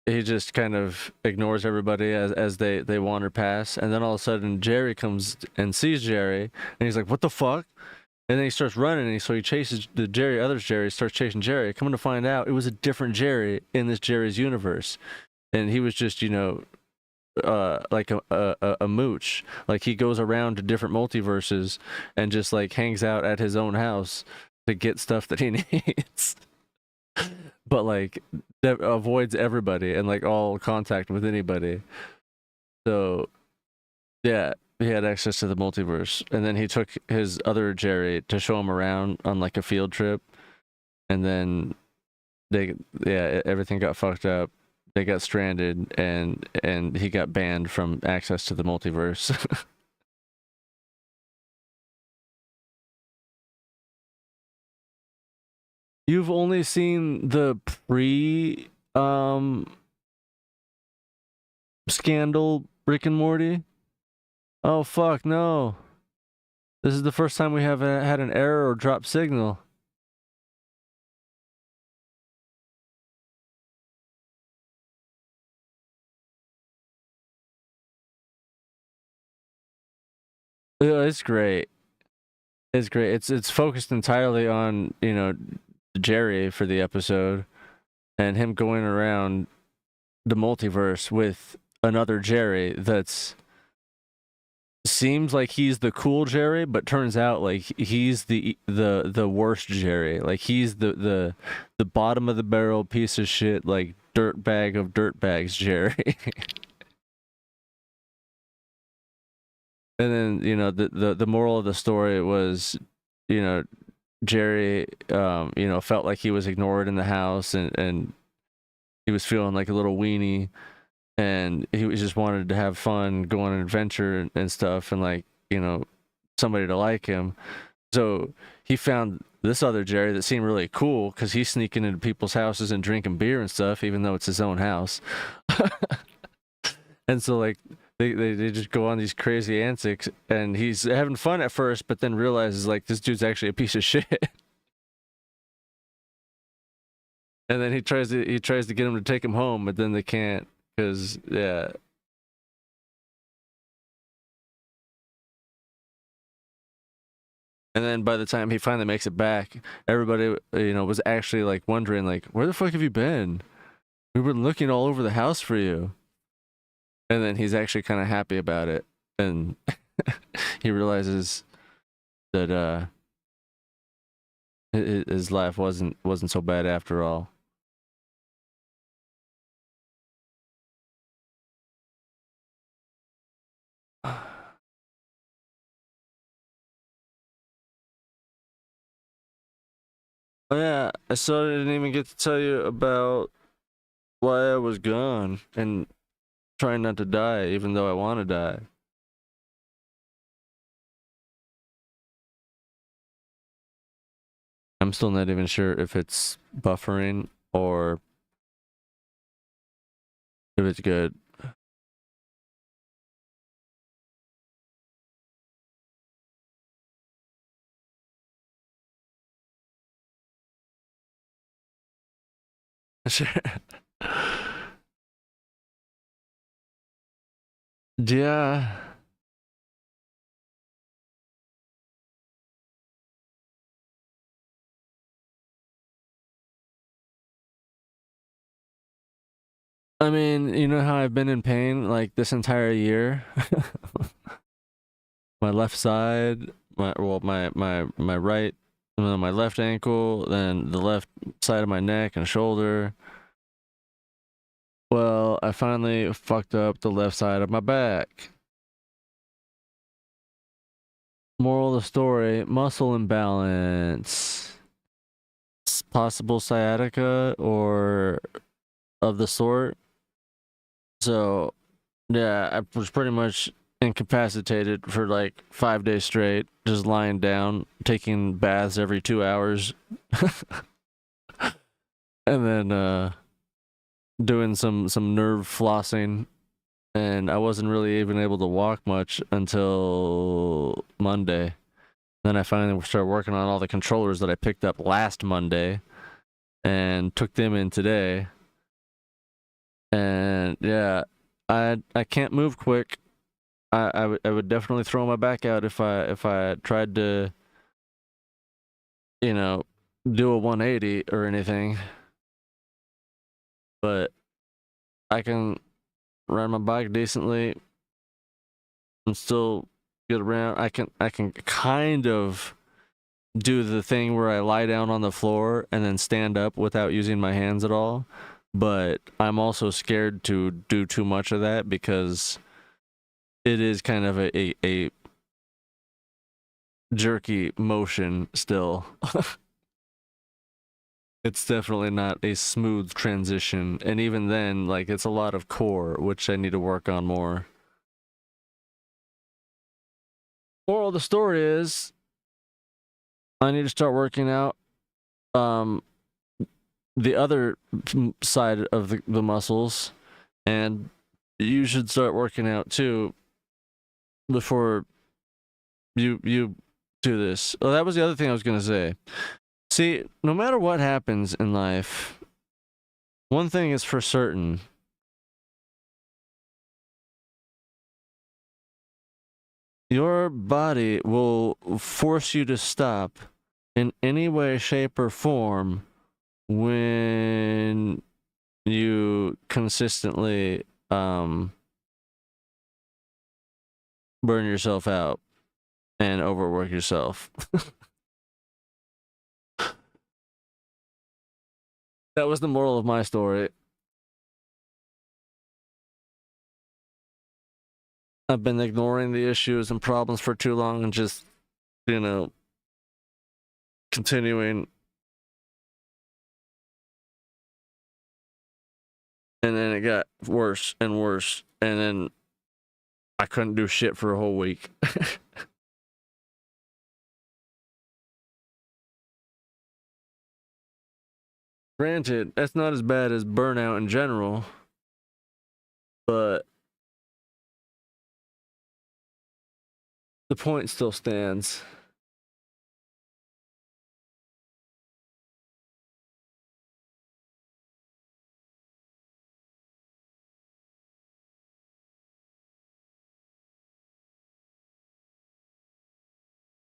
he just kind of ignores everybody as they wander past, and then all of a sudden Jerry comes and sees Jerry, and he's like, "What the fuck?" And then he starts running, and so he chases the other Jerry starts chasing Jerry. Coming to find out, it was a different Jerry in this Jerry's universe, and he was just like a mooch. Like he goes around to different multiverses and just like hangs out at his own house to get stuff that he needs. But like that avoids everybody and like all contact with anybody. So yeah, he had access to the multiverse, and then he took his other Jerry to show him around on like a field trip, and then everything got fucked up. They got stranded, and he got banned from access to the multiverse. You've only seen the pre scandal Rick and Morty? Oh fuck no. This is the first time we have had an error or drop signal. Yeah, it's great. It's great. It's focused entirely on, Jerry for the episode and him going around the multiverse with another Jerry that's seems like he's the cool Jerry, but turns out like he's the worst Jerry. Like he's the bottom of the barrel piece of shit, like dirt bag of dirt bags Jerry. And then the moral of the story was, Jerry felt like he was ignored in the house, and he was feeling like a little weenie, and he was just wanted to have fun, go on an adventure and stuff, and like somebody to like him. So he found this other Jerry that seemed really cool because he's sneaking into people's houses and drinking beer and stuff, even though it's his own house. And so like they just go on these crazy antics, and he's having fun at first, but then realizes like this dude's actually a piece of shit. And then he tries to get him to take him home, but then they can't because yeah. And then by the time he finally makes it back, everybody, was actually like wondering, like, where the fuck have you been? We've been looking all over the house for you. And then he's actually kind of happy about it, and he realizes that his life wasn't so bad after all. Oh yeah, I still didn't even get to tell you about why I was gone and trying not to die, even though I want to die. I'm still not even sure if it's buffering or if it's good. Sure. Yeah. I mean, you know how I've been in pain like this entire year? My left side, my right, and then my left ankle, then the left side of my neck and shoulder. Well, I finally fucked up the left side of my back. Moral of the story, muscle imbalance. Possible sciatica or of the sort. So, yeah, I was pretty much incapacitated for like 5 days straight, just lying down, taking baths every 2 hours. And then doing some nerve flossing, and I wasn't really even able to walk much until Monday. Then I finally started working on all the controllers that I picked up last Monday and took them in today. And yeah, I can't move quick. I would definitely throw my back out if I tried to, do a 180 or anything. But I can ride my bike decently and still get around. I can kind of do the thing where I lie down on the floor and then stand up without using my hands at all. But I'm also scared to do too much of that because it is kind of a jerky motion still. It's definitely not a smooth transition. And even then, like, it's a lot of core, which I need to work on more. Moral of the story is I need to start working out the other side of the muscles, and you should start working out too before you do this. Oh, that was the other thing I was going to say. See, no matter what happens in life, one thing is for certain. Your body will force you to stop in any way, shape, or form when you consistently burn yourself out and overwork yourself. That was the moral of my story. I've been ignoring the issues and problems for too long and just, continuing. And then it got worse and worse. And then I couldn't do shit for a whole week. Granted, that's not as bad as burnout in general, but the point still stands.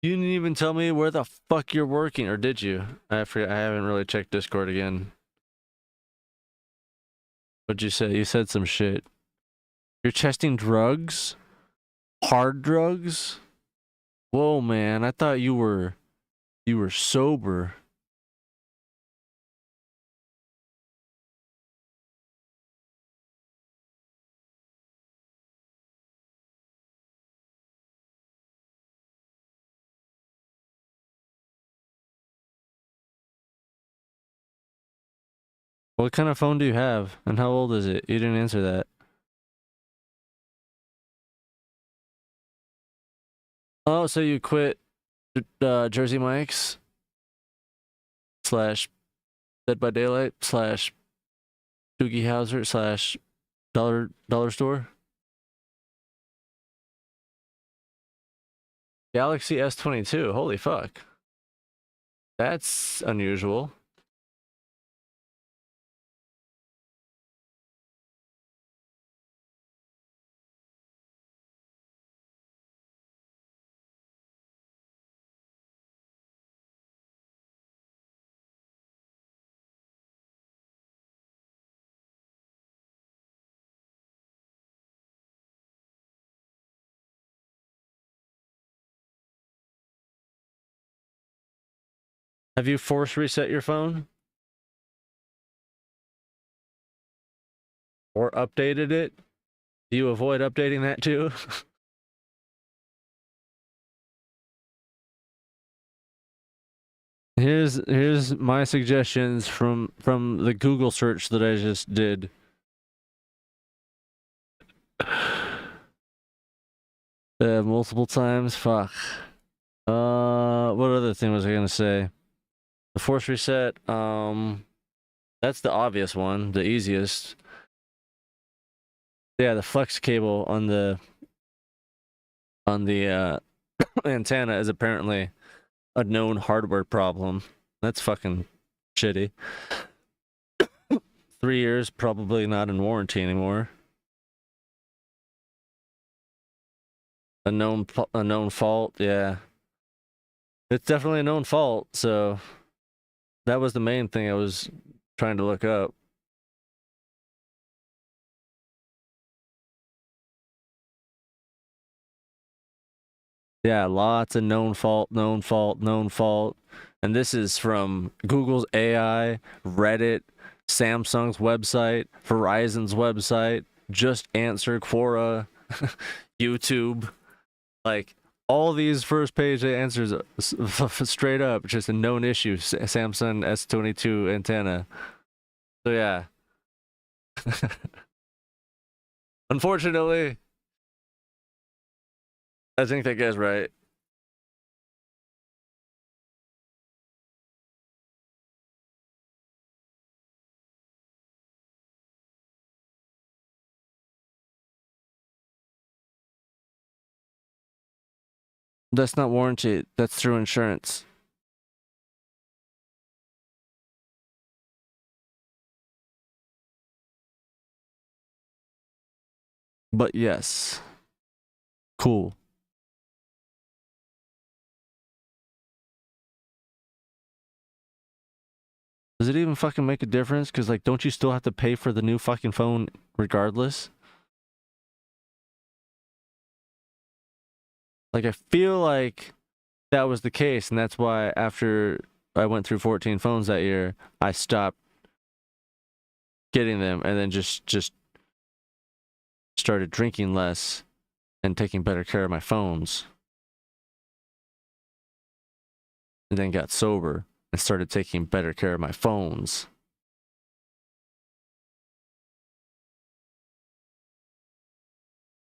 You didn't even tell me where the fuck you're working, or did you? I forget. I haven't really checked Discord again. What'd you say? You said some shit. You're testing drugs? Hard drugs? Whoa, man! I thought you were sober. What kind of phone do you have, and how old is it? You didn't answer that. Oh, so you quit Jersey Mike's slash Dead by Daylight slash Doogie Howser slash dollar store? Galaxy S22. Holy fuck. That's unusual. Have you force reset your phone? Or updated it? Do you avoid updating that too? Here's my suggestions from the Google search that I just did. Multiple times. Fuck. What other thing was I gonna say? The force reset. That's the obvious one, the easiest. Yeah, the flex cable on the antenna is apparently a known hardware problem. That's fucking shitty. 3 years, probably not in warranty anymore. A known fault, yeah. It's definitely a known fault, so that was the main thing I was trying to look up. Yeah, lots of known fault. And this is from Google's AI, Reddit, Samsung's website, Verizon's website, Just Answer, Quora, YouTube. Like, all these first page answers straight up, just a known issue, Samsung S22 antenna. So yeah. Unfortunately, I think that guy's right. That's not warranty. That's through insurance. But yes. Cool. Does it even fucking make a difference? Because, like, don't you still have to pay for the new fucking phone regardless? Like, I feel like that was the case, and that's why after I went through 14 phones that year, I stopped getting them and then just started drinking less and taking better care of my phones. And then got sober and started taking better care of my phones.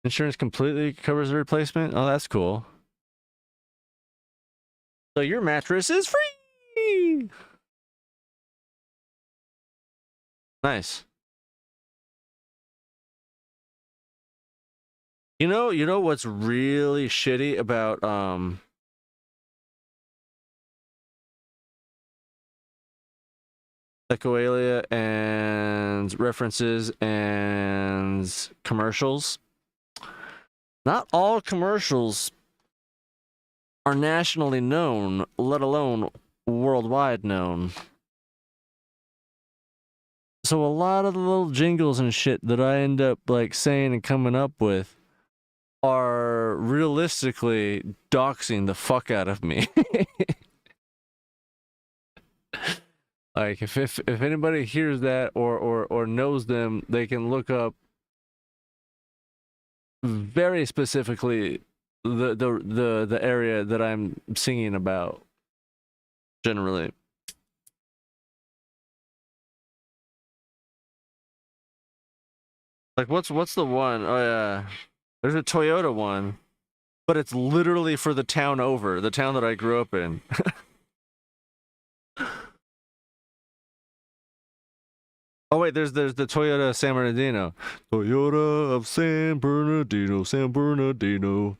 Insurance completely covers the replacement? Oh, that's cool. So your mattress is free! Nice. You know what's really shitty about Echoalia and references and commercials? Not all commercials are nationally known, let alone worldwide known. So a lot of the little jingles and shit that I end up like saying and coming up with are realistically doxing the fuck out of me. Like if anybody hears that or knows them, they can look up very specifically the area that I'm singing about generally. Like what's the one? Oh yeah. There's a Toyota one, but it's literally for the town over, the town that I grew up in. Oh wait, there's the Toyota San Bernardino. Toyota of San Bernardino, San Bernardino.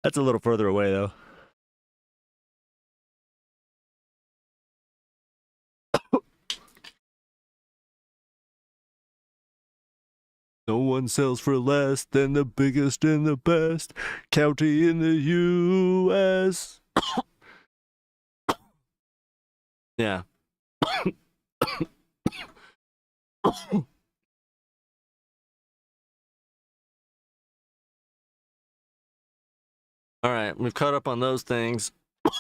That's a little further away though. No one sells for less than the biggest and the best county in the U.S. Yeah. All right, we've caught up on those things.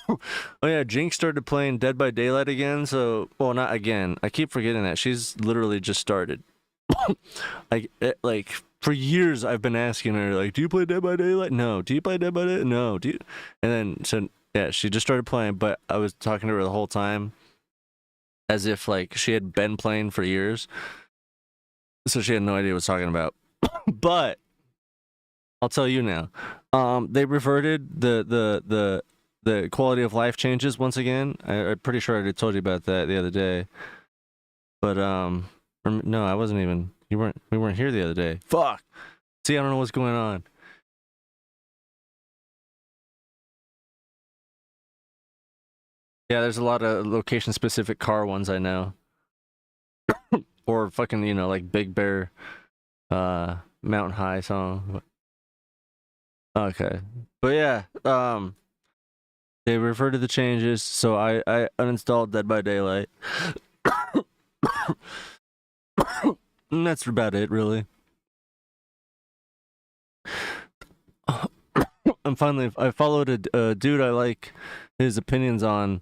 Oh yeah, Jinx started playing Dead by Daylight again. So, well, not again. I keep forgetting that she's literally just started. Like for years, I've been asking her, like, "Do you play Dead by Daylight?" No. Do you play Dead by Daylight? No. Do you? And then so yeah, she just started playing. But I was talking to her the whole time, as if like she had been playing for years. So she had no idea what I was talking about. But I'll tell you now. They reverted the quality of life changes once again. I'm pretty sure I already told you about that the other day. But no, I wasn't even. We weren't here the other day. Fuck. See, I don't know what's going on. Yeah, there's a lot of location specific car ones I know. Or fucking, like Big Bear Mountain High song. Okay. But yeah, they referred to the changes, so I uninstalled Dead by Daylight. And that's about it, really. I followed a dude I like his opinions on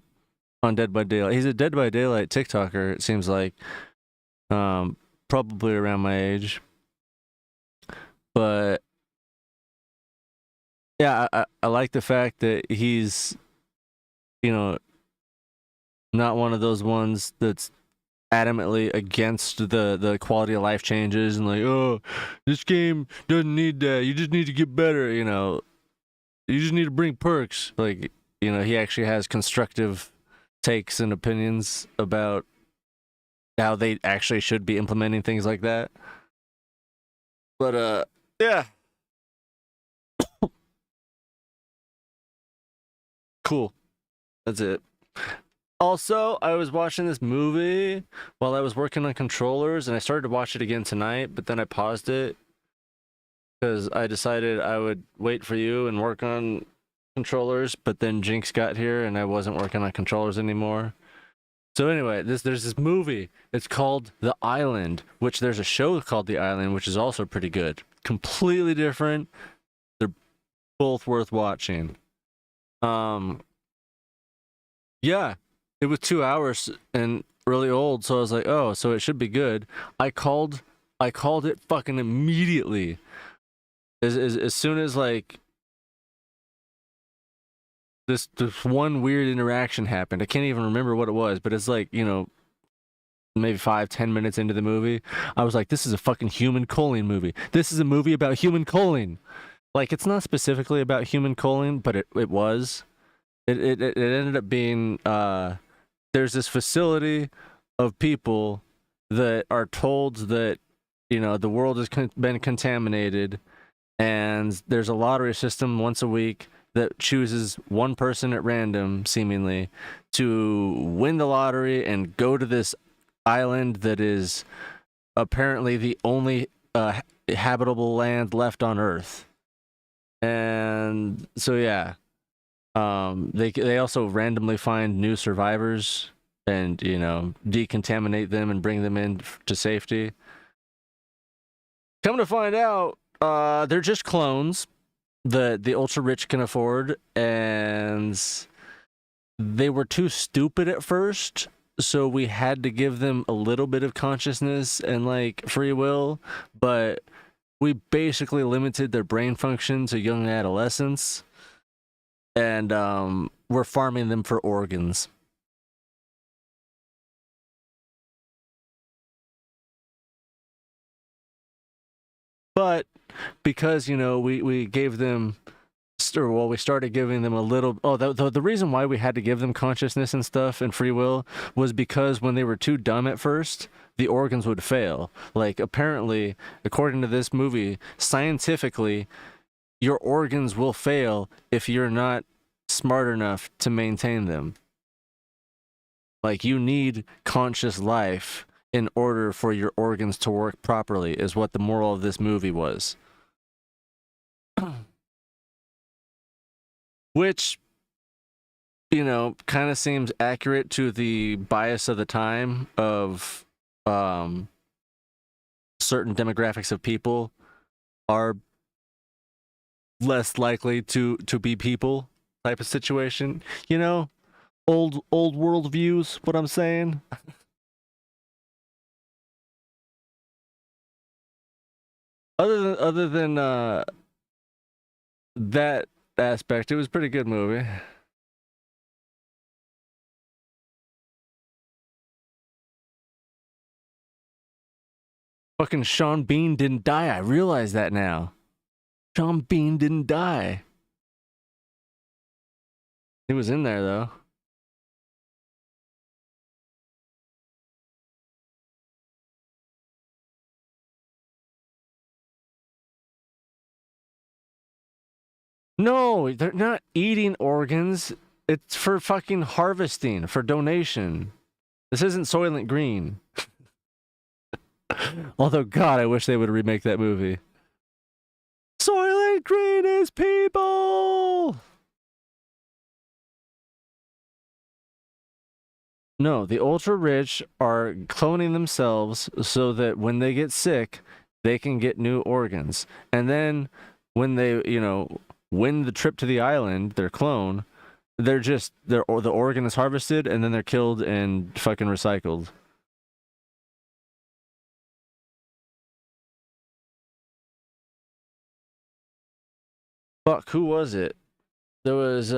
Dead by Daylight. He's a Dead by Daylight TikToker, it seems like. Probably around my age. But yeah, I like the fact that he's, not one of those ones that's adamantly against the quality of life changes and like, oh, this game doesn't need that. You just need to get better, You just need to bring perks. Like, he actually has constructive takes and opinions about how they actually should be implementing things like that. But yeah. Cool. That's it. Also, I was watching this movie while I was working on controllers, and I started to watch it again tonight, but then I paused it because I decided I would wait for you and work on controllers, but then Jinx got here and I wasn't working on controllers anymore. So anyway, there's this movie. It's called The Island, which there's a show called The Island, which is also pretty good. Completely different. They're both worth watching. Yeah, it was 2 hours and really old, so I was like, oh, so it should be good. I called it fucking immediately. As soon as like this one weird interaction happened. I can't even remember what it was, but it's like, maybe 5-10 minutes into the movie, I was like, this is a fucking human choline movie. This is a movie about human choline. Like, it's not specifically about human choline, but it was. It ended up being there's this facility of people that are told that the world has been contaminated, and there's a lottery system once a week that chooses one person at random, seemingly, to win the lottery and go to this island that is apparently the only habitable land left on Earth. And so yeah, they also randomly find new survivors and decontaminate them and bring them in to safety. Come to find out, they're just clones that the ultra rich can afford, and they were too stupid at first, so we had to give them a little bit of consciousness and like free will, but we basically limited their brain function to young adolescents, and we're farming them for organs. But because we gave them, or well, we started giving them a little. Oh, the reason why we had to give them consciousness and stuff and free will was because when they were too dumb at first, the organs would fail. Like, apparently, according to this movie, scientifically, your organs will fail if you're not smart enough to maintain them. Like, you need conscious life in order for your organs to work properly, is what the moral of this movie was. Which, kind of seems accurate to the bias of the time of certain demographics of people are less likely to be people type of situation. Old world views, what I'm saying. Other than that aspect, it was a pretty good movie. Fucking Sean Bean didn't die. I realize that now. Sean Bean didn't die. He was in there though. No, they're not eating organs. It's for fucking harvesting, for donation. This isn't Soylent Green. Although, God, I wish they would remake that movie. Soylent Green is people! No, the ultra rich are cloning themselves so that when they get sick, they can get new organs. And then when they, win the trip to the island, their clone, the organ is harvested and then they're killed and fucking recycled. Fuck, who was it? There was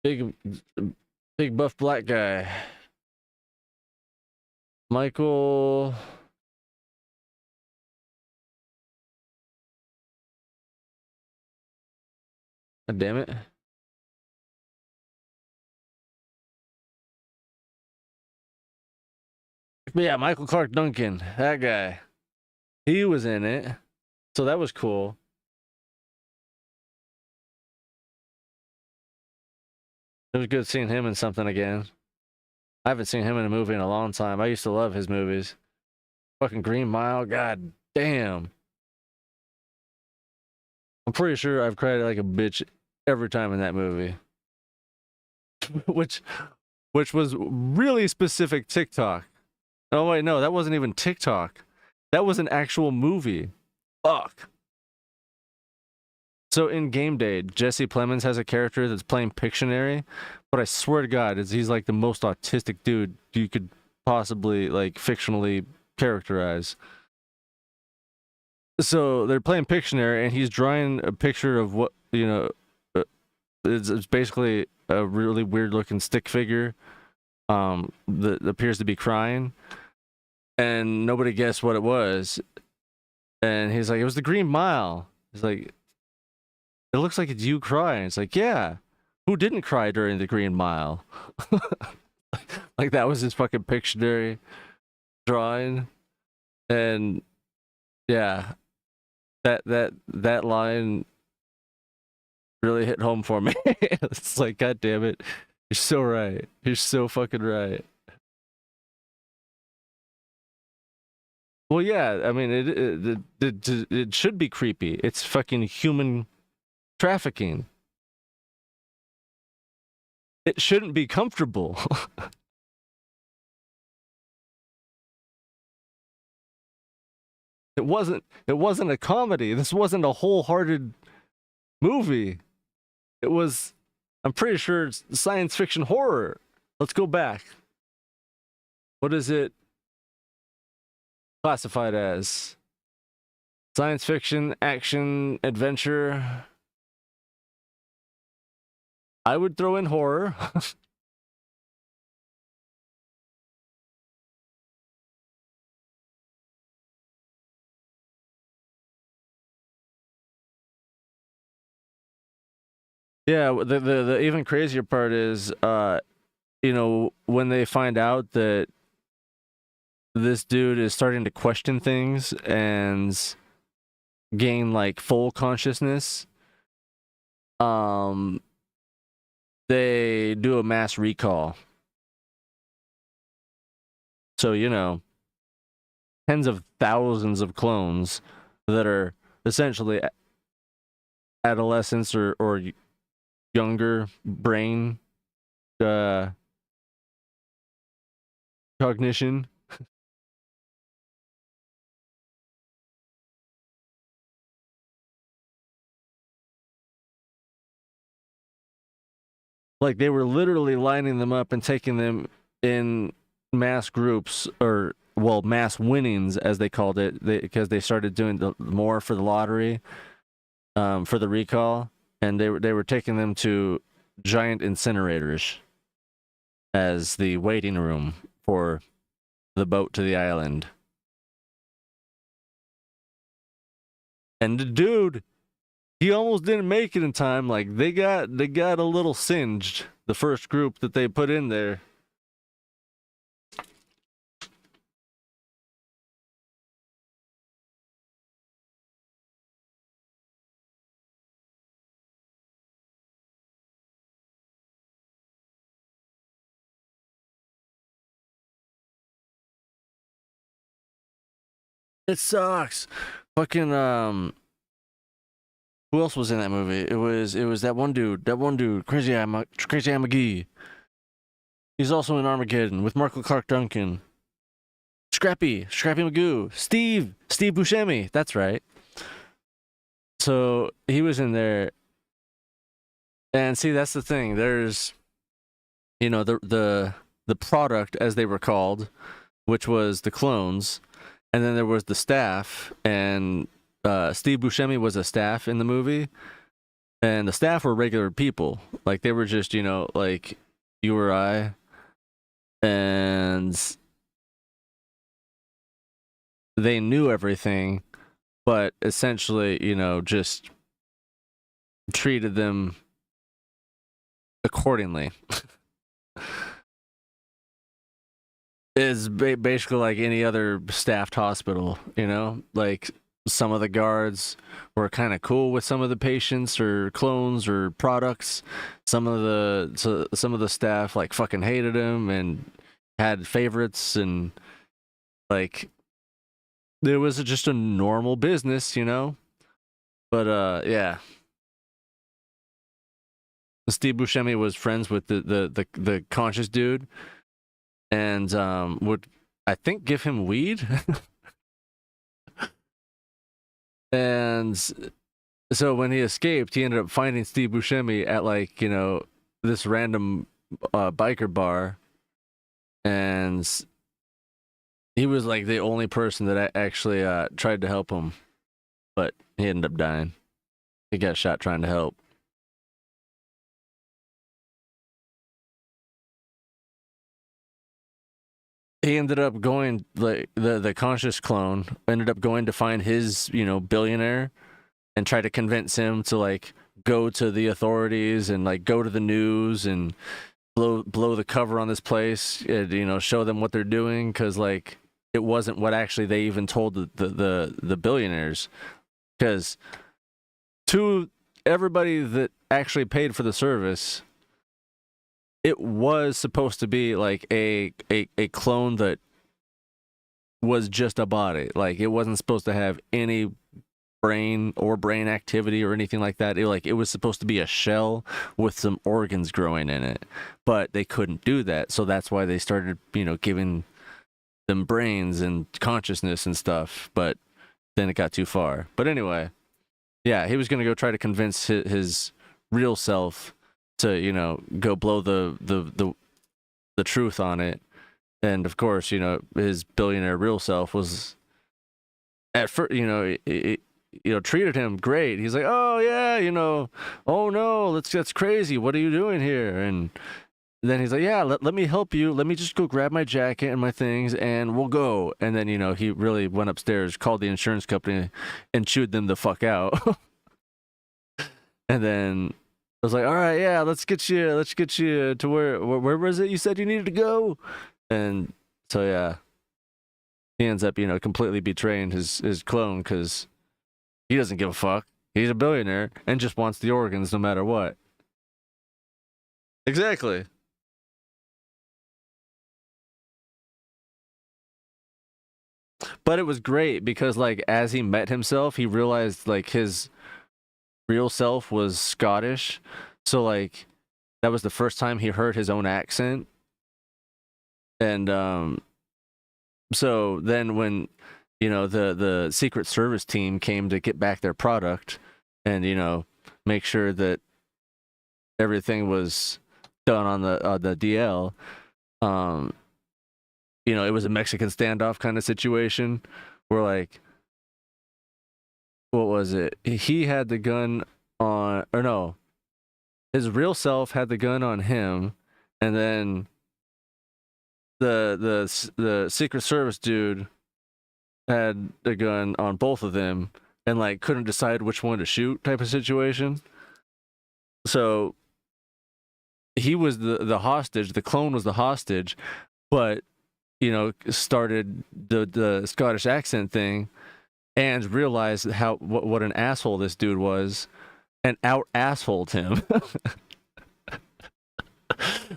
big buff black guy. Michael. God damn it. But yeah, Michael Clark Duncan, that guy. He was in it. So that was cool. It was good seeing him in something again. I haven't seen him in a movie in a long time. I used to love his movies. Fucking Green Mile, god damn. I'm pretty sure I've cried like a bitch every time in that movie. which was really specific TikTok. Oh wait, no, that wasn't even TikTok. That was an actual movie. Fuck. So in Game Day, Jesse Plemons has a character that's playing Pictionary, but I swear to God, he's like the most autistic dude you could possibly like fictionally characterize. So they're playing Pictionary, and he's drawing a picture of what it's basically a really weird looking stick figure, that appears to be crying, and nobody guessed what it was. And he's like, "It was the Green Mile." He's like, it looks like it's you crying. It's like, yeah, who didn't cry during the Green Mile? Like that was his fucking Pictionary drawing, and yeah, that line really hit home for me. It's like, God damn it, you're so right. You're so fucking right. Well, yeah, I mean, it should be creepy. It's fucking human trafficking. It shouldn't be comfortable. It wasn't a comedy. This wasn't a wholehearted movie. It was, I'm pretty sure it's science fiction horror. Let's go back. What is it classified as? Science fiction, action, adventure. I would throw in horror. Yeah, the even crazier part is, you know, when they find out that this dude is starting to question things and gain like full consciousness, they do a mass recall. So, you know, tens of thousands of clones that are essentially adolescents or younger brain cognition. Like they were literally lining them up and taking them in mass groups, or well, mass winnings as they called it, because they started doing more for the lottery, for the recall, and they were taking them to giant incinerators as the waiting room for the boat to the island. And the dude, he almost didn't make it in time. Like they got a little singed, the first group that they put in there. It sucks. Fucking who else was in that movie? It was that one dude, Crazy Eye McGee. He's also in Armageddon with Michael Clark Duncan. Scrappy Magoo, Steve Buscemi. That's right. So he was in there, and see, that's the thing. There's, you know, the product, as they were called, which was the clones, and then there was the staff, and Steve Buscemi was a staff in the movie, and the staff were regular people. Like they were just, you know, like you or I, and they knew everything, but essentially, you know, just treated them accordingly. Is basically like any other staffed hospital, you know? Like some of the guards were kind of cool with some of the patients or clones or products. Some of the staff like fucking hated him and had favorites, and like it was just a normal business, you know? But yeah. Steve Buscemi was friends with the conscious dude, and would, I think, give him weed. And so when he escaped, he ended up finding Steve Buscemi at, like, you know, this random biker bar, and he was like the only person that actually tried to help him, but he ended up dying. He got shot trying to help. He ended up going, like, the conscious clone ended up going to find his, you know, billionaire and try to convince him to, like, go to the authorities and like go to the news and blow the cover on this place and, you know, show them what they're doing, because like it wasn't what actually they even told the billionaires, because to everybody that actually paid for the service, it was supposed to be like a clone that was just a body. Like it wasn't supposed to have any brain activity or anything like that. It was supposed to be a shell with some organs growing in it, but they couldn't do that. So that's why they started, you know, giving them brains and consciousness and stuff. But then it got too far. But anyway, yeah, he was gonna go try to convince his real self to, you know, go blow the truth on it. And of course, you know, his billionaire real self was at first, you know, treated him great. He's like, oh yeah, you know, oh no, that's crazy. What are you doing here? And then he's like, yeah, let me help you. Let me just go grab my jacket and my things and we'll go. And then, you know, he really went upstairs, called the insurance company and chewed them the fuck out. And then I was like, all right, yeah, let's get you to where was it you said you needed to go? And so, yeah, he ends up, you know, completely betraying his clone, because he doesn't give a fuck. He's a billionaire and just wants the organs no matter what. Exactly. But it was great because, like, as he met himself, he realized, like, his real self was Scottish. So, like, that was the first time he heard his own accent. And, so then when, you know, the Secret Service team came to get back their product and, you know, make sure that everything was done on the DL, you know, it was a Mexican standoff kind of situation where, like, what was it? He had the gun on, or no, his real self had the gun on him, and then the Secret Service dude had the gun on both of them and like couldn't decide which one to shoot, type of situation. So he was the hostage, the clone was the hostage, but, you know, started the Scottish accent thing and realized what an asshole this dude was and out assholed him.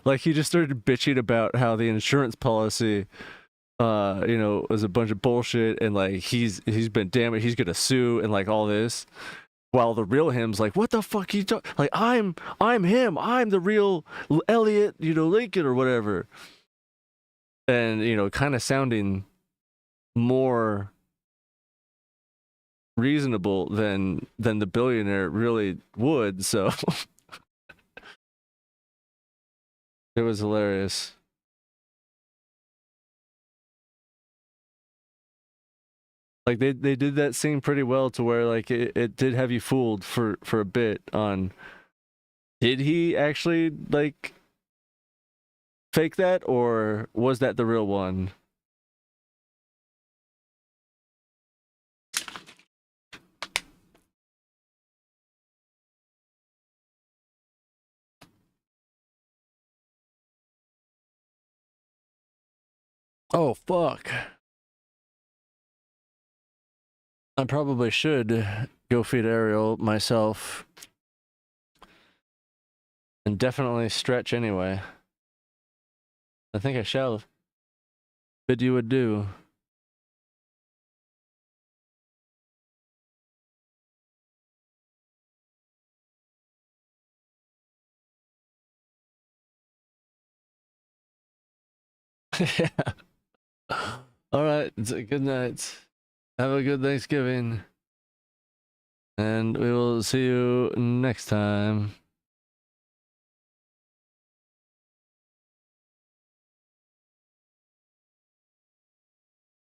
Like, he just started bitching about how the insurance policy, you know, was a bunch of bullshit, and like he's been damaged, he's gonna sue, and like all this. While the real him's like, what the fuck you talking? Like, I'm him. I'm the real Elliot, you know, Lincoln or whatever. And, you know, kind of sounding more reasonable than the billionaire really would. So it was hilarious. Like they did that scene pretty well to where like it did have you fooled for a bit on, did he actually like fake that, or was that the real one? Oh fuck. I probably should go feed Ariel myself. And definitely stretch anyway. I think I shall bid you adieu. Yeah. All right. Good night. Have a good Thanksgiving. And we will see you next time.